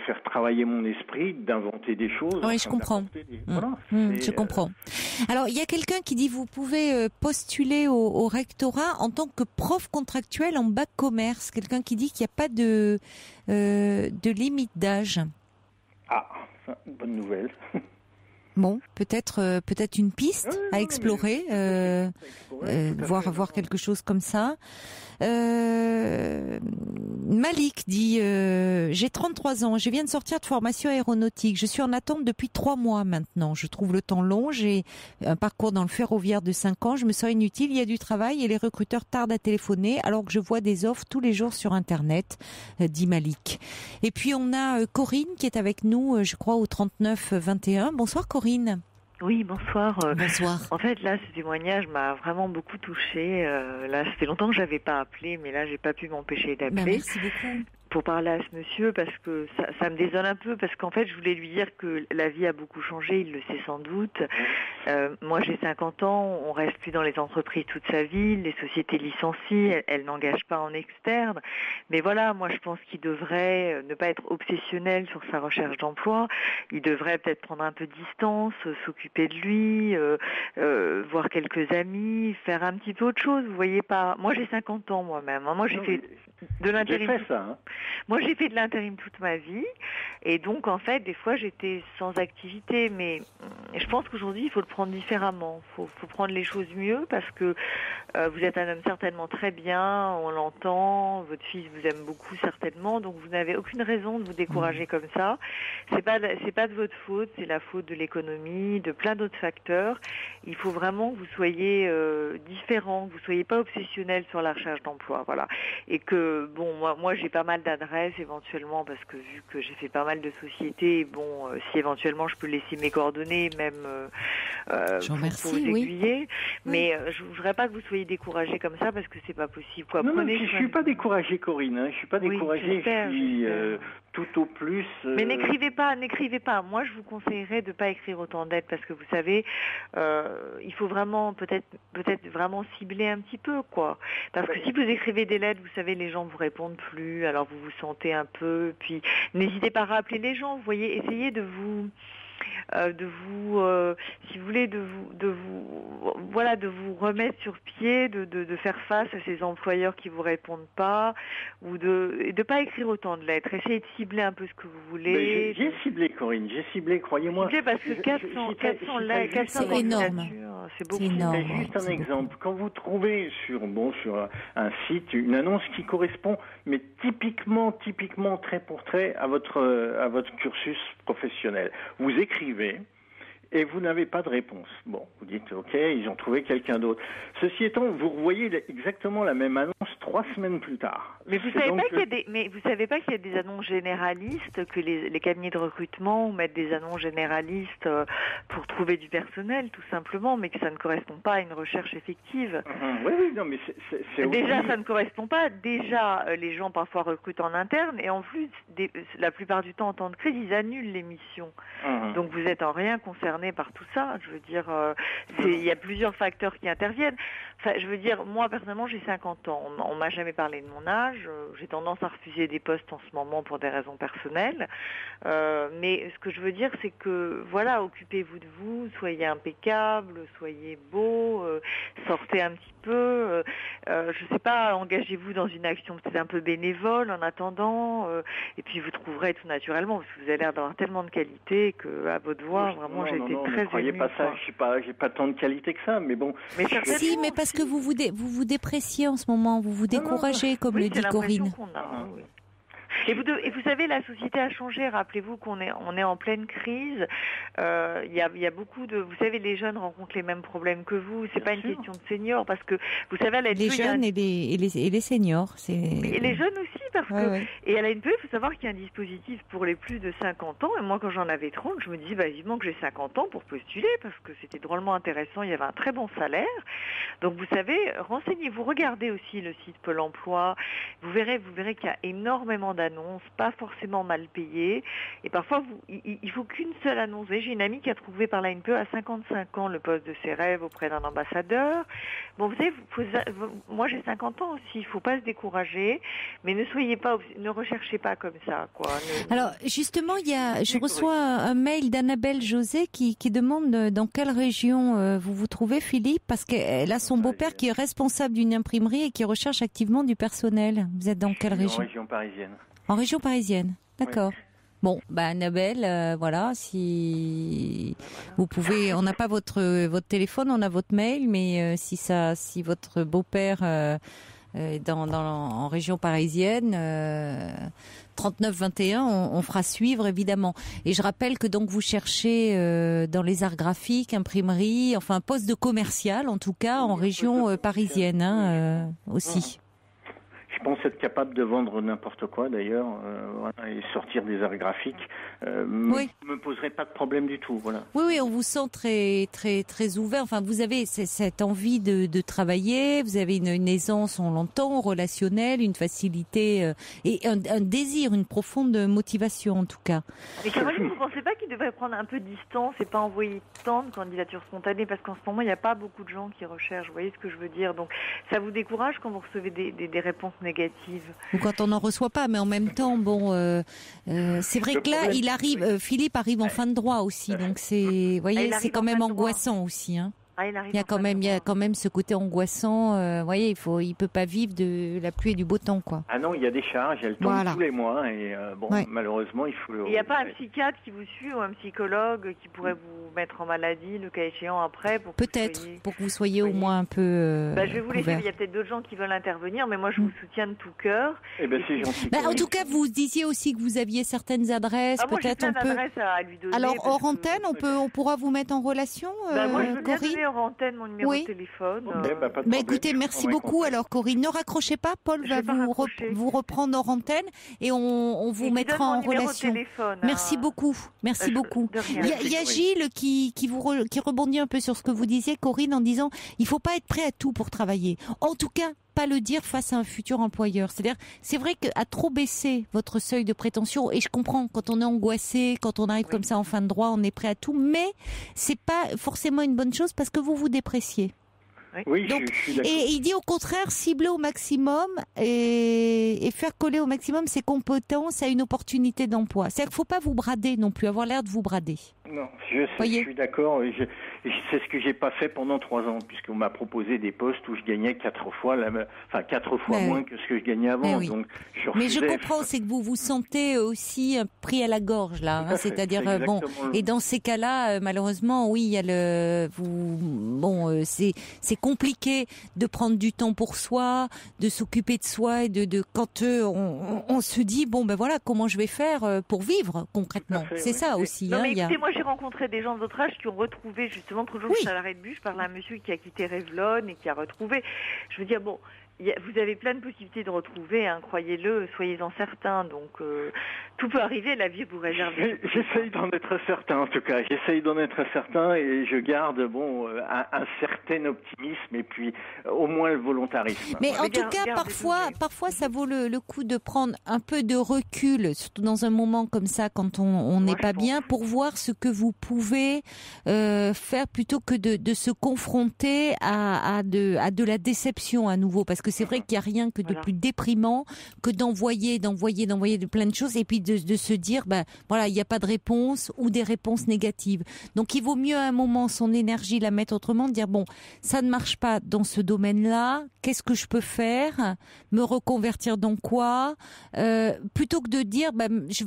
faire travailler mon esprit, d'inventer des choses. Oui, je comprends. Je comprends. Alors, il y a quelqu'un qui dit vous pouvez postuler au rectorat en tant que prof contractuel en bac commerce. Quelqu'un qui dit qu'il n'y a pas de limite d'âge. Ah, bonne nouvelle. Bon, peut-être une piste à explorer, voir quelque chose comme ça. Malik dit j'ai 33 ans, je viens de sortir de formation aéronautique, je suis en attente depuis 3 mois maintenant, je trouve le temps long, j'ai un parcours dans le ferroviaire de 5 ans, je me sens inutile, il y a du travail et les recruteurs tardent à téléphoner alors que je vois des offres tous les jours sur internet, dit Malik. Et puis on a Corinne qui est avec nous, je crois au 3921. Bonsoir Corinne. Oui, bonsoir. Bonsoir. En fait, là, ce témoignage m'a vraiment beaucoup touchée. Là, c'était longtemps que j'avais pas appelé, mais là, j'ai pas pu m'empêcher d'appeler. Merci beaucoup. pour parler à ce monsieur parce que ça me désole un peu parce qu'en fait je voulais lui dire que la vie a beaucoup changé, il le sait sans doute. Moi j'ai 50 ans, on reste plus dans les entreprises toute sa vie, les sociétés licencient, elles n'engagent pas en externe. Mais voilà, moi je pense qu'il devrait ne pas être obsessionnel sur sa recherche d'emploi, il devrait peut-être prendre un peu de distance, s'occuper de lui, voir quelques amis, faire un petit peu autre chose, vous voyez pas. Moi j'ai 50 ans moi-même, moi j'ai fait de l'intérim. Moi, j'ai fait de l'intérim toute ma vie, et donc en fait, des fois, j'étais sans activité. Mais je pense qu'aujourd'hui, il faut le prendre différemment. Il faut prendre les choses mieux parce que vous êtes un homme certainement très bien, on l'entend. Votre fils vous aime beaucoup certainement, donc vous n'avez aucune raison de vous décourager comme ça. C'est pas de votre faute, c'est la faute de l'économie, de plein d'autres facteurs. Il faut vraiment que vous soyez différent, que vous soyez pas obsessionnel sur la recherche d'emploi, voilà. Et que bon, moi j'ai pas mal d'adresses éventuellement parce que vu que j'ai fait pas mal de sociétés, bon, si éventuellement je peux laisser mes coordonnées, même pour vous aiguiller. Oui. Mais je voudrais pas que vous soyez découragés comme ça parce que c'est pas possible. Quoi. Non, je suis pas découragée, Corinne. Hein. Je suis pas découragée. Je suis tout au plus. Mais n'écrivez pas. Moi, je vous conseillerais de pas écrire autant de lettres parce que vous savez, il faut vraiment peut-être vraiment cibler un petit peu, quoi. Parce que si vous écrivez des lettres, vous savez, les gens vous répondent plus, alors vous vous sentez un peu. Puis n'hésitez pas à rappeler les gens. Vous voyez, essayez de vous, si vous voulez, de vous remettre sur pied, de faire face à ces employeurs qui vous répondent pas, ou de pas écrire autant de lettres. Essayez de cibler un peu ce que vous voulez. J'ai ciblé, Corinne. J'ai ciblé, croyez-moi. Ciblé parce que 400 lettres, c'est énorme. C'est beaucoup. C'est juste un exemple. Quand vous trouvez sur un site une annonce qui correspond, mais typiquement trait pour trait à votre cursus professionnel, vous écrivez et vous n'avez pas de réponse. Bon, vous dites ok, ils ont trouvé quelqu'un d'autre. Ceci étant, vous revoyez exactement la même annonce 3 semaines plus tard. Mais vous savez pas qu'il y a des annonces généralistes, que les cabinets de recrutement mettent des annonces généralistes pour trouver du personnel, tout simplement, mais que ça ne correspond pas à une recherche effective. Oui, non, mais c'est déjà ça ne correspond pas. Déjà, les gens parfois recrutent en interne, et en plus, la plupart du temps en temps de crise, ils annulent les missions. Donc vous êtes en rien concerné par tout ça. Je veux dire, il y a plusieurs facteurs qui interviennent. Enfin, je veux dire, moi personnellement, j'ai 50 ans. On m'a jamais parlé de mon âge. J'ai tendance à refuser des postes en ce moment pour des raisons personnelles. Mais ce que je veux dire, c'est que voilà, occupez-vous de vous, soyez impeccable, soyez beau, sortez un petit peu. Je sais pas, engagez-vous dans une action peut-être un peu bénévole en attendant. Et puis vous trouverez tout naturellement, parce que vous avez l'air d'avoir tellement de qualité que à votre voix, vraiment, j'ai été très émue. Ne croyez pas ça. J'ai pas tant de qualité que ça, mais bon. Mais parce que vous vous dépréciez en ce moment, vous vous découragez, comme le dit Corinne. Et vous savez, la société a changé. Rappelez-vous qu'on est en pleine crise. Il y a beaucoup de, vous savez, les jeunes rencontrent les mêmes problèmes que vous. C'est pas une question de seniors, parce que vous savez, à la NPE, les jeunes et les seniors, et les jeunes aussi, parce que et à la NPE, il faut savoir qu'il y a un dispositif pour les plus de 50 ans. Et moi, quand j'en avais 30, je me disais vivement que j'ai 50 ans pour postuler, parce que c'était drôlement intéressant. Il y avait un très bon salaire. Donc vous savez, renseignez-vous, regardez aussi le site Pôle Emploi. Vous verrez qu'il y a énormément d'annonces, pas forcément mal payées, et parfois il faut qu'une seule annonce. J'ai une amie qui a trouvé par la NPE à 55 ans le poste de ses rêves auprès d'un ambassadeur. Bon, vous savez, moi j'ai 50 ans aussi, il faut pas se décourager, mais ne recherchez pas comme ça, quoi. Alors justement, je reçois un mail d'Annabelle José qui demande dans quelle région vous vous trouvez, Philippe, parce qu'elle a son beau-père qui est responsable d'une imprimerie et qui recherche activement du personnel. Vous êtes dans quelle région ? En région parisienne. En région parisienne, d'accord. Oui. Bon, Annabelle, voilà, si vous pouvez, on n'a pas votre téléphone, on a votre mail, mais si votre beau-père est en région parisienne, 3921, on fera suivre évidemment. Et je rappelle que donc vous cherchez dans les arts graphiques, imprimerie, enfin un poste de commercial en tout cas en région parisienne aussi. Je pense être capable de vendre n'importe quoi d'ailleurs, voilà, et sortir des arts graphiques me poserait pas de problème du tout. Voilà. Oui, on vous sent très, très, très ouvert. Enfin, vous avez cette envie de travailler, vous avez une aisance, on l'entend, relationnelle, une facilité et un désir, une profonde motivation en tout cas. Mais Caroline, vous ne pensez pas qu'il devrait prendre un peu de distance et pas envoyer tant de candidatures spontanées, parce qu'en ce moment, il n'y a pas beaucoup de gens qui recherchent, vous voyez ce que je veux dire. Donc, ça vous décourage quand vous recevez des réponses négatives? Ou quand on n'en reçoit pas, mais en même temps, c'est vrai que là, il arrive, Philippe arrive en fin de droit aussi, donc c'est, voyez, c'est quand même angoissant aussi, hein. Il y a quand même ce côté angoissant. Voyez, il peut pas vivre de la pluie et du beau temps, quoi. Ah non, il y a des charges, elles tombent tous les mois et malheureusement, il faut. Il n'y a pas un psychiatre qui vous suit ou un psychologue qui pourrait vous mettre en maladie, le cas échéant après, pour que vous soyez au moins un peu. Je vais vous laisser. Il y a peut-être d'autres gens qui veulent intervenir, mais moi, je vous soutiens de tout cœur. C'est gentil. En tout cas, vous disiez aussi que vous aviez certaines adresses. Peut-être on peut. À lui donner. Alors hors antenne, on pourra vous mettre en relation. Moi, je veux bien donner hors antenne mon numéro de téléphone. Écoutez, merci beaucoup. Alors Corinne, ne raccrochez pas. Paul va vous reprendre hors antenne et on vous mettra en relation. Merci beaucoup. Merci beaucoup. Il y a Gilles qui rebondit un peu sur ce que vous disiez, Corinne, en disant il faut pas être prêt à tout pour travailler. En tout cas, pas le dire face à un futur employeur. C'est-à-dire, c'est vrai qu'à trop baisser votre seuil de prétention, et je comprends, quand on est angoissé, quand on arrive comme ça en fin de droit, on est prêt à tout, mais c'est pas forcément une bonne chose parce que vous dépréciez. Oui, donc, je suis d'accord. Et il dit au contraire, cibler au maximum et faire coller au maximum ses compétences à une opportunité d'emploi. C'est-à-dire qu'il ne faut pas vous brader non plus, avoir l'air de vous brader. Non, je suis d'accord. C'est ce que j'ai pas fait pendant 3 ans, puisqu'on m'a proposé des postes où je gagnais 4 fois moins que ce que je gagnais avant. Donc, mais je comprends, c'est que vous vous sentez aussi pris à la gorge là, hein, c'est-à-dire et dans ces cas-là, malheureusement, oui, il y a c'est compliqué de prendre du temps pour soi, de s'occuper de soi et de quand on se dit voilà, comment je vais faire pour vivre concrètement. C'est ça aussi. Non, mais écoutez, moi j'ai rencontré des gens de votre âge qui ont retrouvé justement, toujours à l'arrêt de bus, je parlais à un monsieur qui a quitté Revlon et qui a retrouvé. Je veux dire, vous avez plein de possibilités de retrouver, hein, croyez-le, soyez-en certains. Donc, tout peut arriver, la vie vous réserve. J'essaye d'en être certain, en tout cas. J'essaye d'en être certain et je garde, un certain optimisme et puis au moins le volontarisme. Mais en tout cas, parfois, ça vaut le coup de prendre un peu de recul, surtout dans un moment comme ça, quand on n'est pas bien, pour voir ce que vous pouvez faire plutôt que de se confronter à de la déception à nouveau, parce que c'est vrai qu'il n'y a rien que de plus déprimant que d'envoyer de plein de choses et puis de se dire, il n'y a pas de réponse ou des réponses négatives. Donc il vaut mieux à un moment son énergie la mettre autrement, dire ça ne marche pas dans ce domaine-là, qu'est-ce que je peux faire, me reconvertir dans quoi, plutôt que de dire je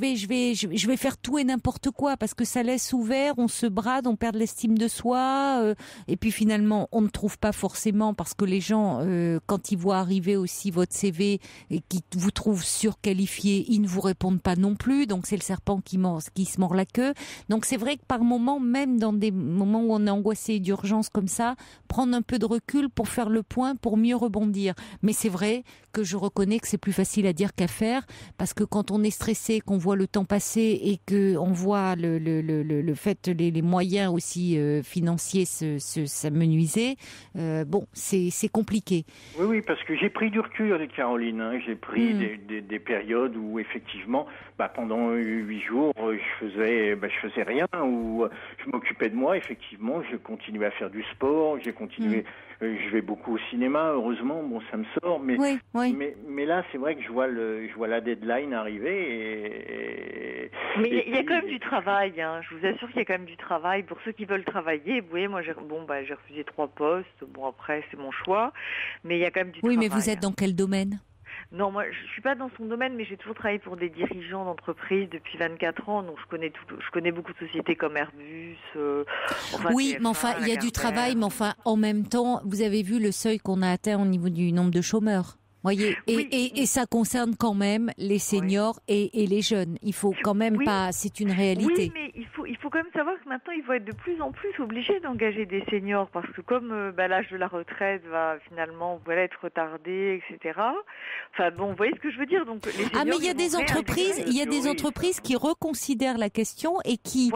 vais faire tout et n'importe quoi, parce que ça laisse ouvert, on se brade, on perd l'estime de soi, et puis finalement on ne trouve pas forcément, parce que les gens quand ils voient arriver aussi votre CV et qui vous trouvent surqualifié, ils ne vous répondent pas non plus, donc c'est le serpent qui se mord la queue. Donc c'est vrai que par moment, même dans des moments où on est angoissé d'urgence comme ça, prendre un peu de recul pour faire le point, pour mieux rebondir. Mais c'est vrai que je reconnais que c'est plus facile à dire qu'à faire, parce que quand on est stressé, qu'on voit le temps passer et qu'on voit le fait, les moyens aussi financiers s'amenuiser, c'est compliqué. Oui, parce que j'ai pris du recul avec Caroline. Hein. J'ai pris des périodes où effectivement, pendant 8 jours, je faisais rien, où je m'occupais de moi. Effectivement, je continuais à faire du sport, j'ai continué. Je vais beaucoup au cinéma, heureusement, ça me sort, mais là, c'est vrai que je vois la deadline arriver mais il y a quand même du travail, hein. Je vous assure qu'il y a quand même du travail pour ceux qui veulent travailler. Vous voyez, moi, j'ai refusé 3 postes. Après, c'est mon choix, mais il y a quand même du travail. Oui, mais vous êtes dans quel domaine ? Non, moi, je suis pas dans son domaine, mais j'ai toujours travaillé pour des dirigeants d'entreprise depuis 24 ans, donc je connais beaucoup de sociétés comme Airbus. Oui, mais enfin, il y a du travail, mais enfin, en même temps, vous avez vu le seuil qu'on a atteint au niveau du nombre de chômeurs. Voyez, et ça concerne quand même les seniors et les jeunes. Il faut quand même pas, c'est une réalité. Oui, mais il faut faut quand même savoir que maintenant, ils vont être de plus en plus obligés d'engager des seniors parce que comme l'âge de la retraite va finalement être retardé, etc. Enfin bon, vous voyez ce que je veux dire. Donc, les seniors, mais il y a des entreprises qui reconsidèrent la question et qui,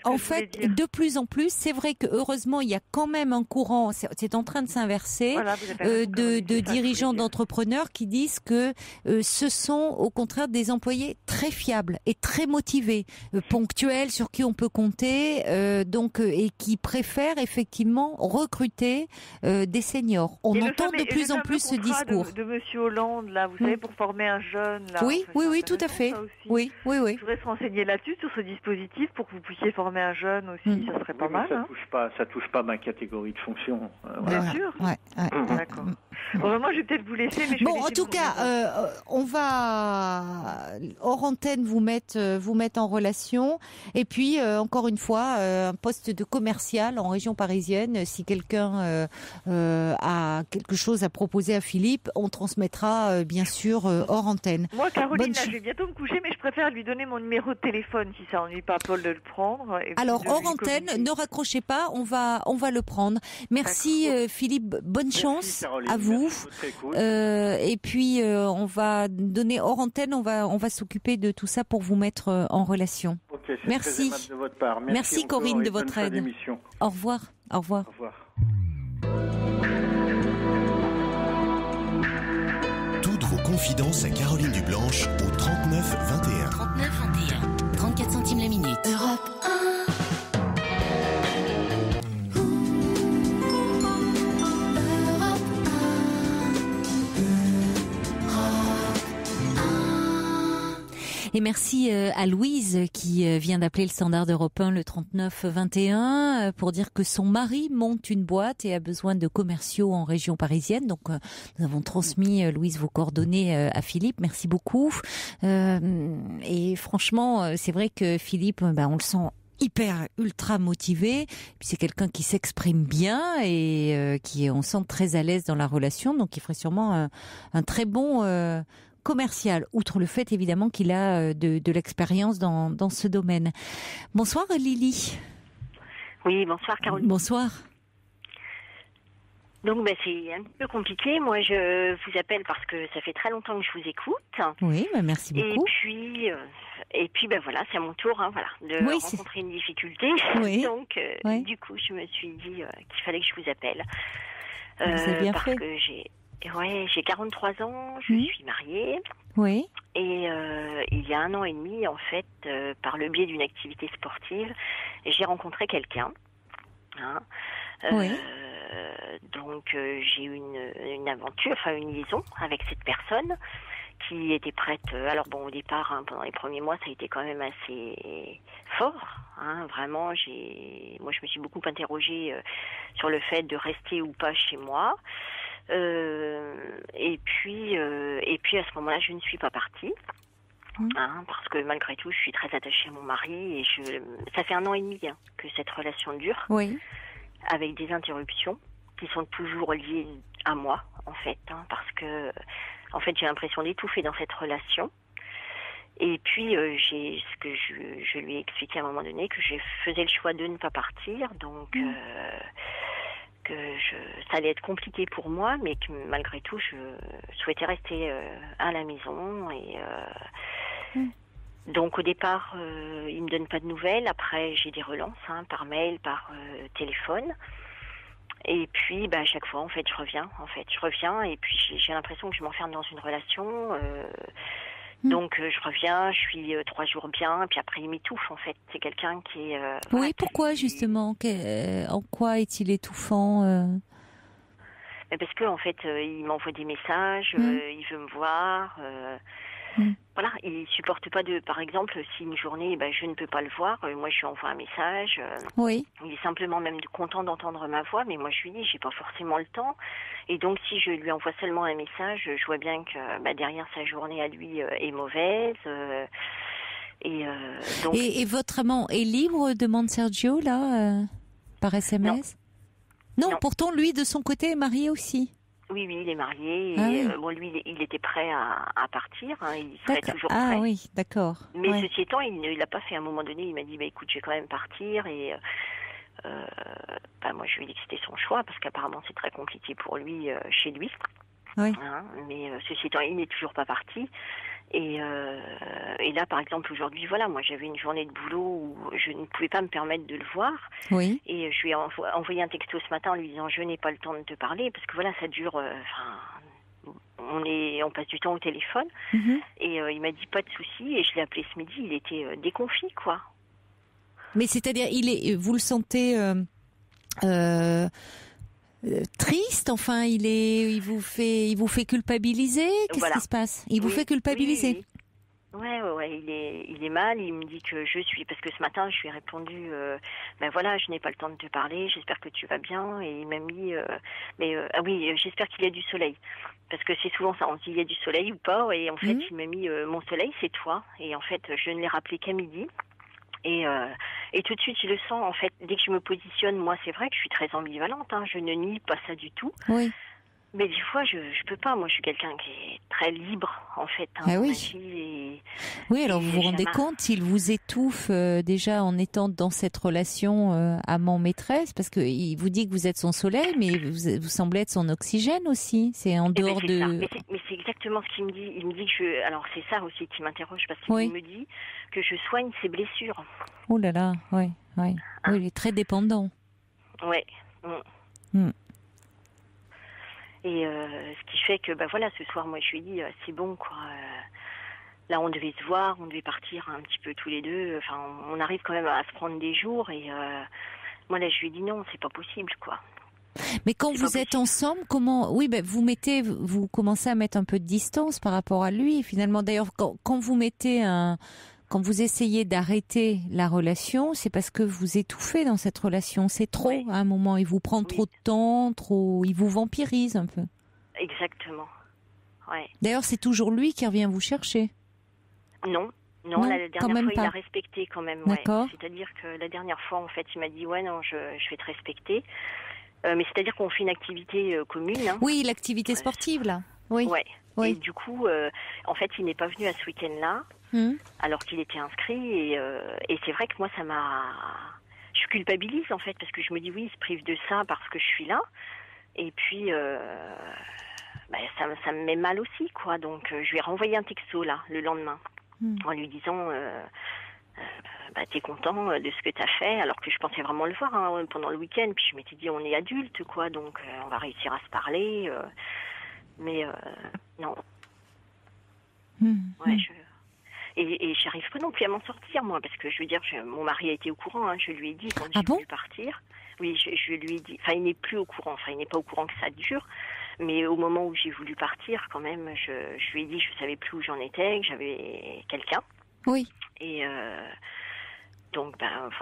en fait, de plus en plus, c'est vrai que heureusement, il y a quand même un courant, c'est en train de s'inverser, de dirigeants d'entrepreneurs qui disent que ce sont au contraire des employés très fiables et très motivés, ponctuels, sur qui on peut compter, et qui préfèrent effectivement recruter des seniors. On entend de plus en plus ce discours. De Monsieur Hollande, là, vous savez, pour former un jeune. Là, oui, tout à fait. Oui. Je voudrais se renseigner là-dessus, sur ce dispositif, pour que vous puissiez former un jeune aussi, ça serait pas mal. Ça touche pas ma catégorie de fonction. Bien sûr. D'accord. Bon, moi, je vais peut-être vous laisser. Mais en tout cas, on va hors antenne vous mettre en relation. Et puis, encore une fois, un poste de commercial en région parisienne. Si quelqu'un a quelque chose à proposer à Philippe, on transmettra bien sûr hors antenne. Moi, Caroline, je vais bientôt me coucher, mais je préfère lui donner mon numéro de téléphone si ça ennuie pas Paul de le prendre. Alors, hors antenne, ne raccrochez pas, on va le prendre. Merci Philippe, bonne chance à vous. Et puis on va donner hors antenne, on va s'occuper de tout ça pour vous mettre en relation. Okay, merci. Très de votre part. Merci Corinne de votre aide. Au revoir. Au revoir. Au revoir. Toutes vos confidences à Caroline Dublanche au 39 21. 39 21. 34 centimes la minute. Europe 1. Et merci à Louise qui vient d'appeler le standard d'Europe 1, le 39 21, pour dire que son mari monte une boîte et a besoin de commerciaux en région parisienne. Donc nous avons transmis, Louise, vos coordonnées à Philippe. Merci beaucoup. Et franchement, c'est vrai que Philippe, on le sent ultra motivé. Puis c'est quelqu'un qui s'exprime bien et qui on sent très à l'aise dans la relation. Donc il ferait sûrement un très bon commercial, outre le fait évidemment qu'il a de l'expérience dans ce domaine. Bonsoir Lily. Oui, bonsoir Caroline. Bonsoir. Donc c'est un peu compliqué. Moi je vous appelle parce que ça fait très longtemps que je vous écoute. Oui, merci beaucoup. Et puis voilà, c'est à mon tour de rencontrer une difficulté. Oui. Donc du coup je me suis dit qu'il fallait que je vous appelle. Vous avez bien fait. Que j'ai 43 ans, je suis mariée. Oui. Et il y a 1 an et demi, en fait, par le biais d'une activité sportive, j'ai rencontré quelqu'un. Oui. Donc j'ai eu une aventure, une liaison avec cette personne qui était prête. Alors au départ, pendant les premiers mois, ça a été quand même assez fort. Vraiment, moi je me suis beaucoup interrogée sur le fait de rester ou pas chez moi. Et puis à ce moment-là, je ne suis pas partie. Parce que malgré tout, je suis très attachée à mon mari et ça fait 1 an et demi que cette relation dure. Oui. Avec des interruptions qui sont toujours liées à moi, en fait, parce que, en fait, j'ai l'impression d'étouffer dans cette relation. Et puis, ce que je lui ai expliqué à un moment donné, que je faisais le choix de ne pas partir, donc que ça allait être compliqué pour moi, mais que malgré tout, je souhaitais rester à la maison. Et donc, au départ, il me donne pas de nouvelles. Après, j'ai des relances par mail, par téléphone. Et puis, à chaque fois, en fait, je reviens. Et puis, j'ai l'impression que je m'enferme dans une relation. Donc, je reviens, je suis 3 jours bien, et puis après, il m'étouffe, en fait. C'est quelqu'un qui est... oui, pourquoi, justement en quoi est-il étouffant Parce que, en fait, il m'envoie des messages, il veut me voir... Voilà, il supporte pas par exemple, si une journée, je ne peux pas le voir, moi je lui envoie un message. Oui. Il est simplement même content d'entendre ma voix, mais moi je lui dis, j'ai pas forcément le temps. Et donc si je lui envoie seulement un message, je vois bien que derrière sa journée à lui est mauvaise. Donc... Et votre amant est libre, demande Sergio là, par SMS ? Non, pourtant lui de son côté est marié aussi. Oui, il est marié. Ah Et, oui. bon, lui, il était prêt à partir. Hein, il serait toujours prêt. Ah oui, d'accord. Mais Ouais. ceci étant, il ne l'a pas fait. À un moment donné, il m'a dit, écoute, je vais quand même partir. Et moi, je lui ai dit que c'était son choix, parce qu'apparemment, c'est très compliqué pour lui, chez lui. Oui. Hein, mais ceci étant, il n'est toujours pas parti. Et là, par exemple, aujourd'hui, voilà, moi, j'avais une journée de boulot où je ne pouvais pas me permettre de le voir. Oui. Et je lui ai envoyé un texto ce matin en lui disant, je n'ai pas le temps de te parler, parce que voilà, ça dure... on passe du temps au téléphone. Mhm. Et il m'a dit, pas de souci. Et je l'ai appelé ce midi, il était déconfit, quoi. Mais c'est-à-dire, vous le sentez triste, enfin, il vous fait culpabiliser. Qu'est-ce Voilà. qui se passe? Il vous Oui, fait culpabiliser. oui. Ouais, il est mal, il me dit que je suis, parce que ce matin, je lui ai répondu, voilà, je n'ai pas le temps de te parler, j'espère que tu vas bien, et il m'a mis, ah oui, j'espère qu'il y a du soleil, parce que c'est souvent ça, on se dit il y a du soleil ou pas, et en fait, il m'a mis, mon soleil, c'est toi, et en fait, je ne l'ai rappelé qu'à midi. Et tout de suite, je le sens, en fait, dès que je me positionne, moi, c'est vrai que je suis très ambivalente, hein, je ne nie pas ça du tout. Oui. Mais des fois, je peux pas. Moi, je suis quelqu'un qui est très libre, en fait. Hein, Ah oui. ma vie Oui, alors vous vous rendez jamais- compte, il vous étouffe déjà en étant dans cette relation amant-maîtresse, parce qu'il vous dit que vous êtes son soleil, mais vous semblez être son oxygène aussi. C'est en Eh ben, dehors c'est de... ça. Mais c'est exactement ce qu'il me dit. Il me dit que alors c'est ça aussi qui m'interroge, parce qu'il Oui. me dit que je soigne ses blessures. Oh là là, oui. Oui, il est très dépendant. Ouais. Mm. Et ce qui fait que, voilà, ce soir, moi, je lui ai dit, c'est bon, quoi. Là, on devait se voir, on devait partir un petit peu tous les deux. Enfin, on arrive quand même à se prendre des jours. Et moi, là, je lui ai dit non, c'est pas possible, quoi. Mais quand C'est vous pas êtes possible. ensemble, comment... Oui, vous commencez à mettre un peu de distance par rapport à lui, finalement. D'ailleurs, quand vous essayez d'arrêter la relation, c'est parce que vous étouffez dans cette relation. C'est trop, Oui. à un moment. Il vous prend trop de temps, il vous vampirise un peu. Exactement. Ouais. D'ailleurs, c'est toujours lui qui revient vous chercher. Non, Non, la quand dernière même fois, il pas. a respecté quand même. D'accord. Ouais. C'est-à-dire que la dernière fois, en fait, il m'a dit, ouais, non, je vais te respecter. Mais c'est-à-dire qu'on fait une activité commune. Hein. Oui, l'activité sportive, là. Oui. Ouais. Oui. Et du coup, en fait, il n'est pas venu à ce week-end-là, alors qu'il était inscrit. Et c'est vrai que moi, je culpabilise, en fait, parce que je me dis, oui, il se prive de ça parce que je suis là. Et puis, ça me met mal aussi, quoi. Donc, je lui ai renvoyé un texto, là, le lendemain, en lui disant... t'es content de ce que t'as fait, alors que je pensais vraiment le voir pendant le week-end, puis je m'étais dit on est adultes, quoi, donc on va réussir à se parler, mais non. Ouais, et j'arrive pas non plus à m'en sortir, moi, parce que je veux dire, mon mari a été au courant, hein, je lui ai dit quand j'ai voulu partir, oui, je lui ai dit, enfin il n'est plus au courant, enfin il n'est pas au courant que ça dure, mais au moment où j'ai voulu partir, quand même, je lui ai dit que je savais plus où j'en étais, que j'avais quelqu'un. Oui. Et donc,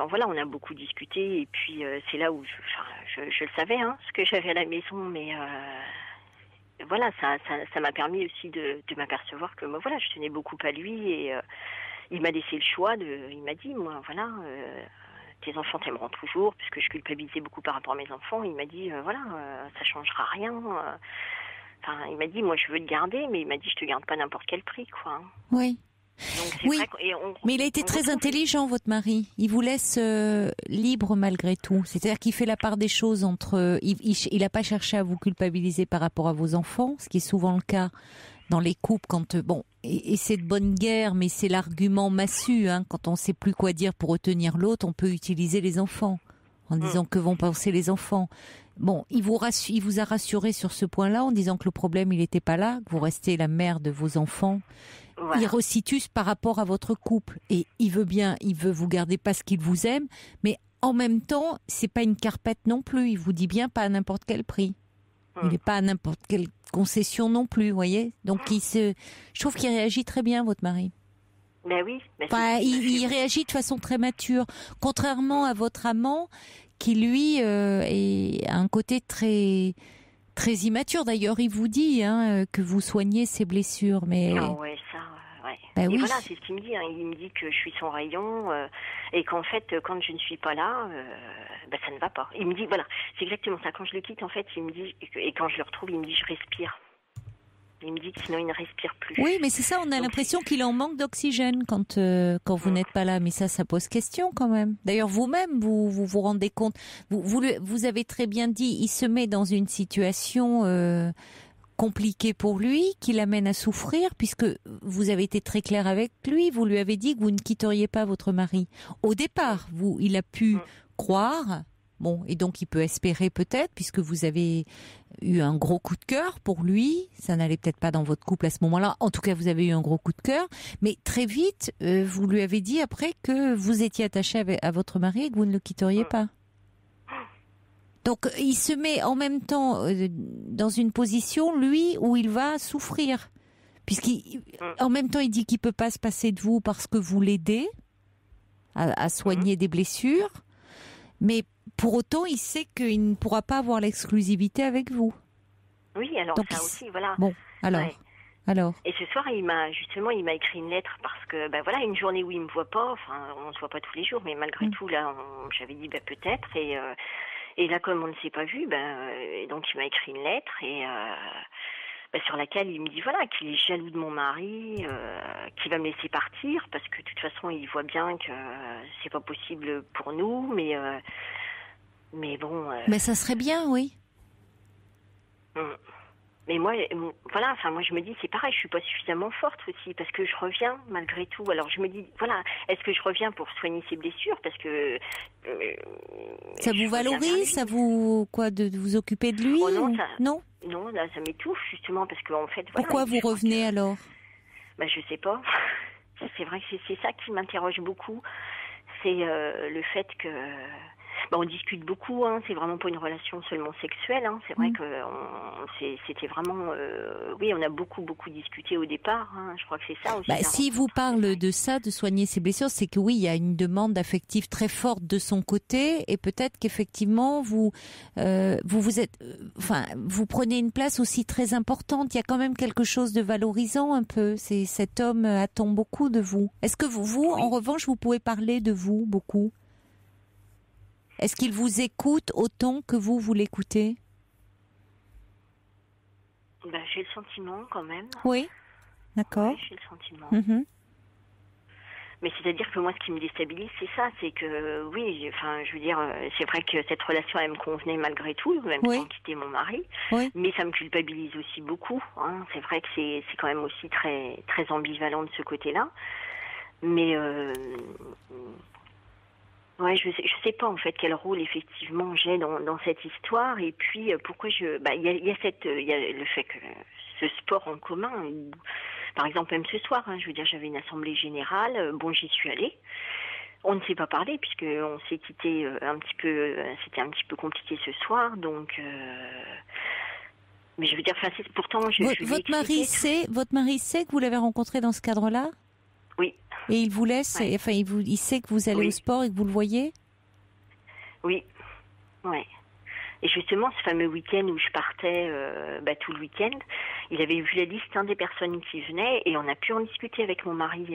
voilà, on a beaucoup discuté. Et puis, c'est là où je le savais, hein, ce que j'avais à la maison. Mais voilà, ça m'a permis aussi de m'apercevoir que, voilà, je tenais beaucoup à lui. Et il m'a laissé le choix. Il m'a dit, moi, voilà, tes enfants t'aimeront toujours, puisque je culpabilisais beaucoup par rapport à mes enfants. Il m'a dit, ça changera rien. Il m'a dit, moi, je veux te garder, mais il m'a dit, je te garde pas n'importe quel prix, quoi. Oui. Donc, c'est Oui, vrai mais il a été très intelligent, votre mari. Il vous laisse libre malgré tout. C'est-à-dire qu'il fait la part des choses entre... Il n'a pas cherché à vous culpabiliser par rapport à vos enfants, ce qui est souvent le cas dans les couples quand... et c'est de bonne guerre, mais c'est l'argument massu. Hein, quand on ne sait plus quoi dire pour retenir l'autre, on peut utiliser les enfants en disant que vont penser les enfants. Bon, il vous a rassuré sur ce point-là en disant que le problème, il n'était pas là, que vous restez la mère de vos enfants. Voilà. Il resitue par rapport à votre couple et il veut vous garder parce qu'il vous aime, mais en même temps, c'est pas une carpette non plus. Il vous dit bien pas à n'importe quel prix. Il n'est pas à n'importe quelle concession non plus, vous voyez. Donc je trouve qu'il réagit très bien, votre mari. Ben oui. Il réagit de façon très mature, contrairement à votre amant qui lui a un côté très très immature. D'ailleurs, il vous dit que vous soignez ses blessures, mais ouais, ça, ouais. Bah et oui. voilà, c'est ce qu'il me dit. Hein. Il me dit que je suis son rayon et qu'en fait, quand je ne suis pas là, ça ne va pas. Il me dit, voilà, c'est exactement ça. Quand je le quitte, en fait, il me dit, et quand je le retrouve, il me dit, je respire. Il me dit que sinon, il ne respire plus. Oui, mais c'est ça, on a l'impression qu'il en manque d'oxygène quand vous n'êtes pas là. Mais ça pose question quand même. D'ailleurs, vous-même, vous rendez compte. Vous avez très bien dit, il se met dans une situation compliquée pour lui, qui l'amène à souffrir, puisque vous avez été très clair avec lui. Vous lui avez dit que vous ne quitteriez pas votre mari. Au départ, il a pu croire... Bon, et donc il peut espérer peut-être, puisque vous avez eu un gros coup de cœur pour lui, ça n'allait peut-être pas dans votre couple à ce moment-là, en tout cas vous avez eu un gros coup de cœur, mais très vite, vous lui avez dit après que vous étiez attaché à votre mari et que vous ne le quitteriez pas. Donc il se met en même temps dans une position, lui, où il va souffrir, puisqu'en même temps il dit qu'il ne peut pas se passer de vous parce que vous l'aidez à soigner des blessures, mais pour autant, il sait qu'il ne pourra pas avoir l'exclusivité avec vous. Oui, alors donc, ça aussi, voilà. Bon, alors, ouais. Alors. Et ce soir, il m'a écrit une lettre parce que, voilà, une journée où il me voit pas, enfin, on se voit pas tous les jours, mais malgré tout, là, j'avais dit, peut-être, et là, comme on ne s'est pas vu, donc il m'a écrit une lettre et sur laquelle il me dit, voilà, qu'il est jaloux de mon mari, qu'il va me laisser partir parce que de toute façon, il voit bien que c'est pas possible pour nous, mais bon. Mais ça serait bien, oui. Mais moi, voilà, enfin, moi je me dis, c'est pareil, je suis pas suffisamment forte aussi, parce que je reviens malgré tout. Alors je me dis, voilà, est-ce que je reviens pour soigner ses blessures, parce que ça vous valorise, ça vous de vous occuper de lui? Oh non, non, là, ça m'étouffe justement, parce qu'en fait. Voilà, pourquoi vous revenez alors? Je sais pas. C'est vrai que c'est ça qui m'interroge beaucoup, c'est le fait que. On discute beaucoup, hein, c'est vraiment pas une relation seulement sexuelle, hein, c'est vrai que c'était vraiment... oui, on a beaucoup discuté au départ, hein, je crois que c'est ça aussi. Si vous parle de ça, de soigner ses blessures, c'est que oui, il y a une demande affective très forte de son côté, et peut-être qu'effectivement, vous prenez une place aussi très importante, il y a quand même quelque chose de valorisant un peu, cet homme attend beaucoup de vous. Est-ce que vous en revanche, vous pouvez parler de vous beaucoup? Est-ce qu'il vous écoute autant que vous l'écoutez? J'ai le sentiment quand même. Oui, d'accord. Oui, j'ai le sentiment. Mais c'est-à-dire que moi, ce qui me déstabilise, c'est ça, c'est que, oui, enfin, je veux dire, c'est vrai que cette relation, elle me convenait malgré tout, même sans quitter mon mari, mais ça me culpabilise aussi beaucoup. Hein. C'est vrai que c'est quand même aussi très, très ambivalent de ce côté-là. Mais... ouais, je sais pas en fait quel rôle effectivement j'ai dans cette histoire, et puis pourquoi il y a le fait que ce sport en commun, par exemple même ce soir, hein, je veux dire, j'avais une assemblée générale, j'y suis allée, on ne s'est pas parlé puisque on s'est quitté un petit peu, c'était un petit peu compliqué ce soir, donc mais je veux dire, enfin pourtant votre mari sait que vous l'avez rencontré dans ce cadre-là? Oui. Et il vous laisse, enfin il sait que vous allez au sport et que vous le voyez? Oui, ouais. Et justement, ce fameux week-end où je partais tout le week-end, il avait vu la liste des personnes qui venaient et on a pu en discuter avec mon mari.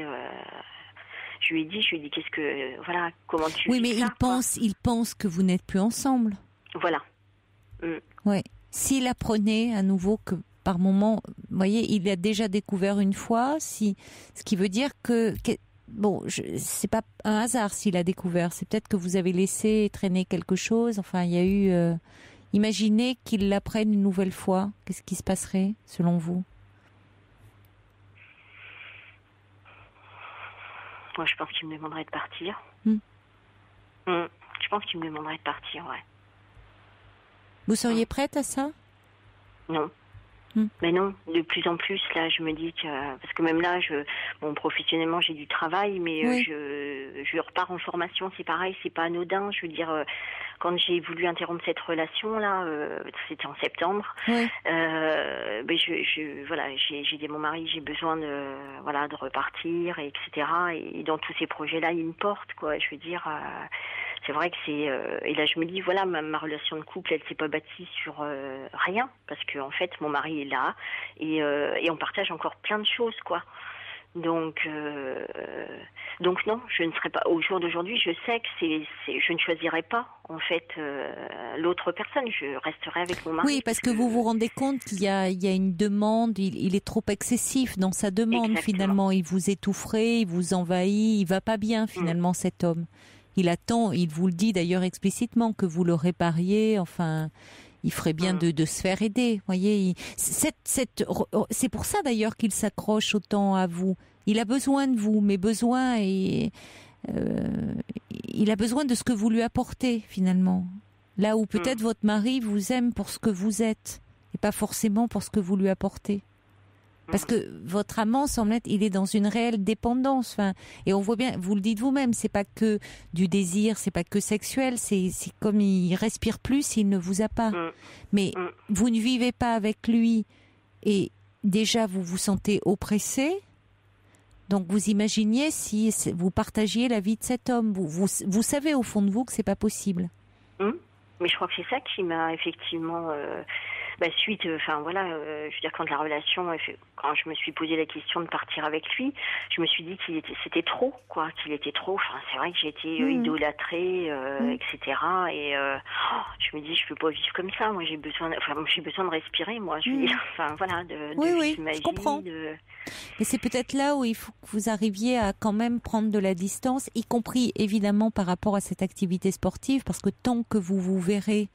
Je lui ai dit, qu'est-ce que, voilà, comment tu... Oui, mais il pense que vous n'êtes plus ensemble. Voilà. Ouais. S'il apprenait à nouveau que par moment, vous voyez, il a déjà découvert une fois, ce qui veut dire que c'est pas un hasard s'il a découvert, c'est peut-être que vous avez laissé traîner quelque chose, enfin, il y a eu... imaginez qu'il l'apprenne une nouvelle fois, qu'est-ce qui se passerait, selon vous? Moi, je pense qu'il me demanderait de partir. Je pense qu'il me demanderait de partir, ouais. Vous seriez prête à ça? Non. Mais non, de plus en plus, là, je me dis que... Parce que même là, professionnellement, j'ai du travail, mais je repars en formation, c'est pareil, c'est pas anodin. Je veux dire, quand j'ai voulu interrompre cette relation-là, c'était en septembre, j'ai dit à mon mari, j'ai besoin de repartir, etc. Et dans tous ces projets-là, il me porte, quoi. Je veux dire... c'est vrai que c'est... et là, je me dis, voilà, ma relation de couple, elle s'est pas bâtie sur rien. Parce que en fait, mon mari est là. Et on partage encore plein de choses, quoi. Donc non, je ne serai pas. Au jour d'aujourd'hui, je sais que je ne choisirai pas en fait l'autre personne. Je resterai avec mon mari. Oui, parce que vous vous rendez compte qu'il y a une demande. Il est trop excessif dans sa demande. Exactement. Finalement, il vous étoufferait, il vous envahit. Il va pas bien finalement cet homme. Il attend. Il vous le dit d'ailleurs explicitement que vous le répariez. Enfin. Il ferait bien de se faire aider, voyez. C'est pour ça d'ailleurs qu'il s'accroche autant à vous. Il a besoin de vous, mais il a besoin de ce que vous lui apportez finalement. Là où peut-être votre mari vous aime pour ce que vous êtes et pas forcément pour ce que vous lui apportez. Parce que votre amant semble être, il est dans une réelle dépendance. Enfin, et on voit bien, vous le dites vous-même, c'est pas que du désir, c'est pas que sexuel, c'est comme il respire plus s'il ne vous a pas. Mais vous ne vivez pas avec lui et déjà vous vous sentez oppressé. Donc vous imaginiez si vous partagiez la vie de cet homme. Vous savez au fond de vous que c'est pas possible. Mais je crois que c'est ça qui m'a effectivement... suite, je veux dire, quand la relation, quand je me suis posé la question de partir avec lui, je me suis dit c'était trop, quoi, qu'il était trop. Enfin, c'est vrai que j'ai été idolâtrée, etc. Et je me dis, je peux pas vivre comme ça. Moi, j'ai besoin de respirer. Moi, je veux dire, enfin voilà, oui, je comprends. Mais c'est peut-être là où il faut que vous arriviez à quand même prendre de la distance, y compris évidemment par rapport à cette activité sportive, parce que tant que vous verrez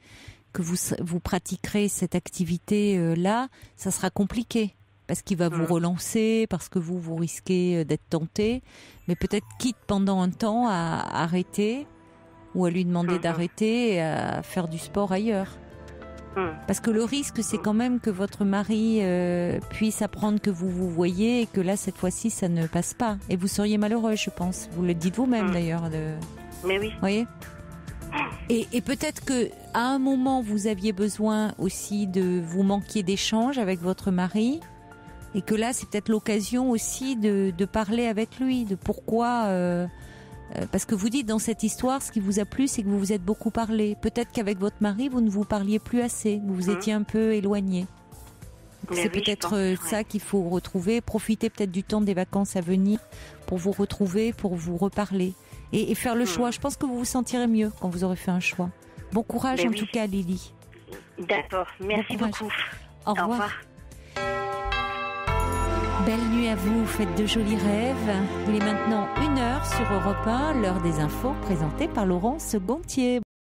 que vous pratiquerez cette activité-là, ça sera compliqué. Parce qu'il va vous relancer, parce que vous risquez d'être tenté. Mais peut-être quitte pendant un temps à arrêter, ou à lui demander d'arrêter et à faire du sport ailleurs. Parce que le risque, c'est quand même que votre mari puisse apprendre que vous voyez et que là, cette fois-ci, ça ne passe pas. Et vous seriez malheureux, je pense. Vous le dites vous-même, d'ailleurs. Mais oui. Vous voyez ? Et peut-être que à un moment vous aviez besoin aussi vous manquiez d'échanges avec votre mari et que là c'est peut-être l'occasion aussi de parler avec lui de pourquoi parce que vous dites dans cette histoire ce qui vous a plu c'est que vous vous êtes beaucoup parlé. Peut-être qu'avec votre mari vous ne vous parliez plus assez, vous vous étiez un peu éloigné. C'est peut-être ça qu'il faut retrouver, profiter peut-être du temps des vacances à venir pour vous retrouver, pour vous reparler. Et faire le choix. Je pense que vous vous sentirez mieux quand vous aurez fait un choix. Bon courage en tout cas, Lily. D'accord, merci beaucoup. Au revoir. Belle nuit à vous, faites de jolis rêves. Il est maintenant 1h sur Europe 1, l'heure des infos présentée par Laurence Gontier.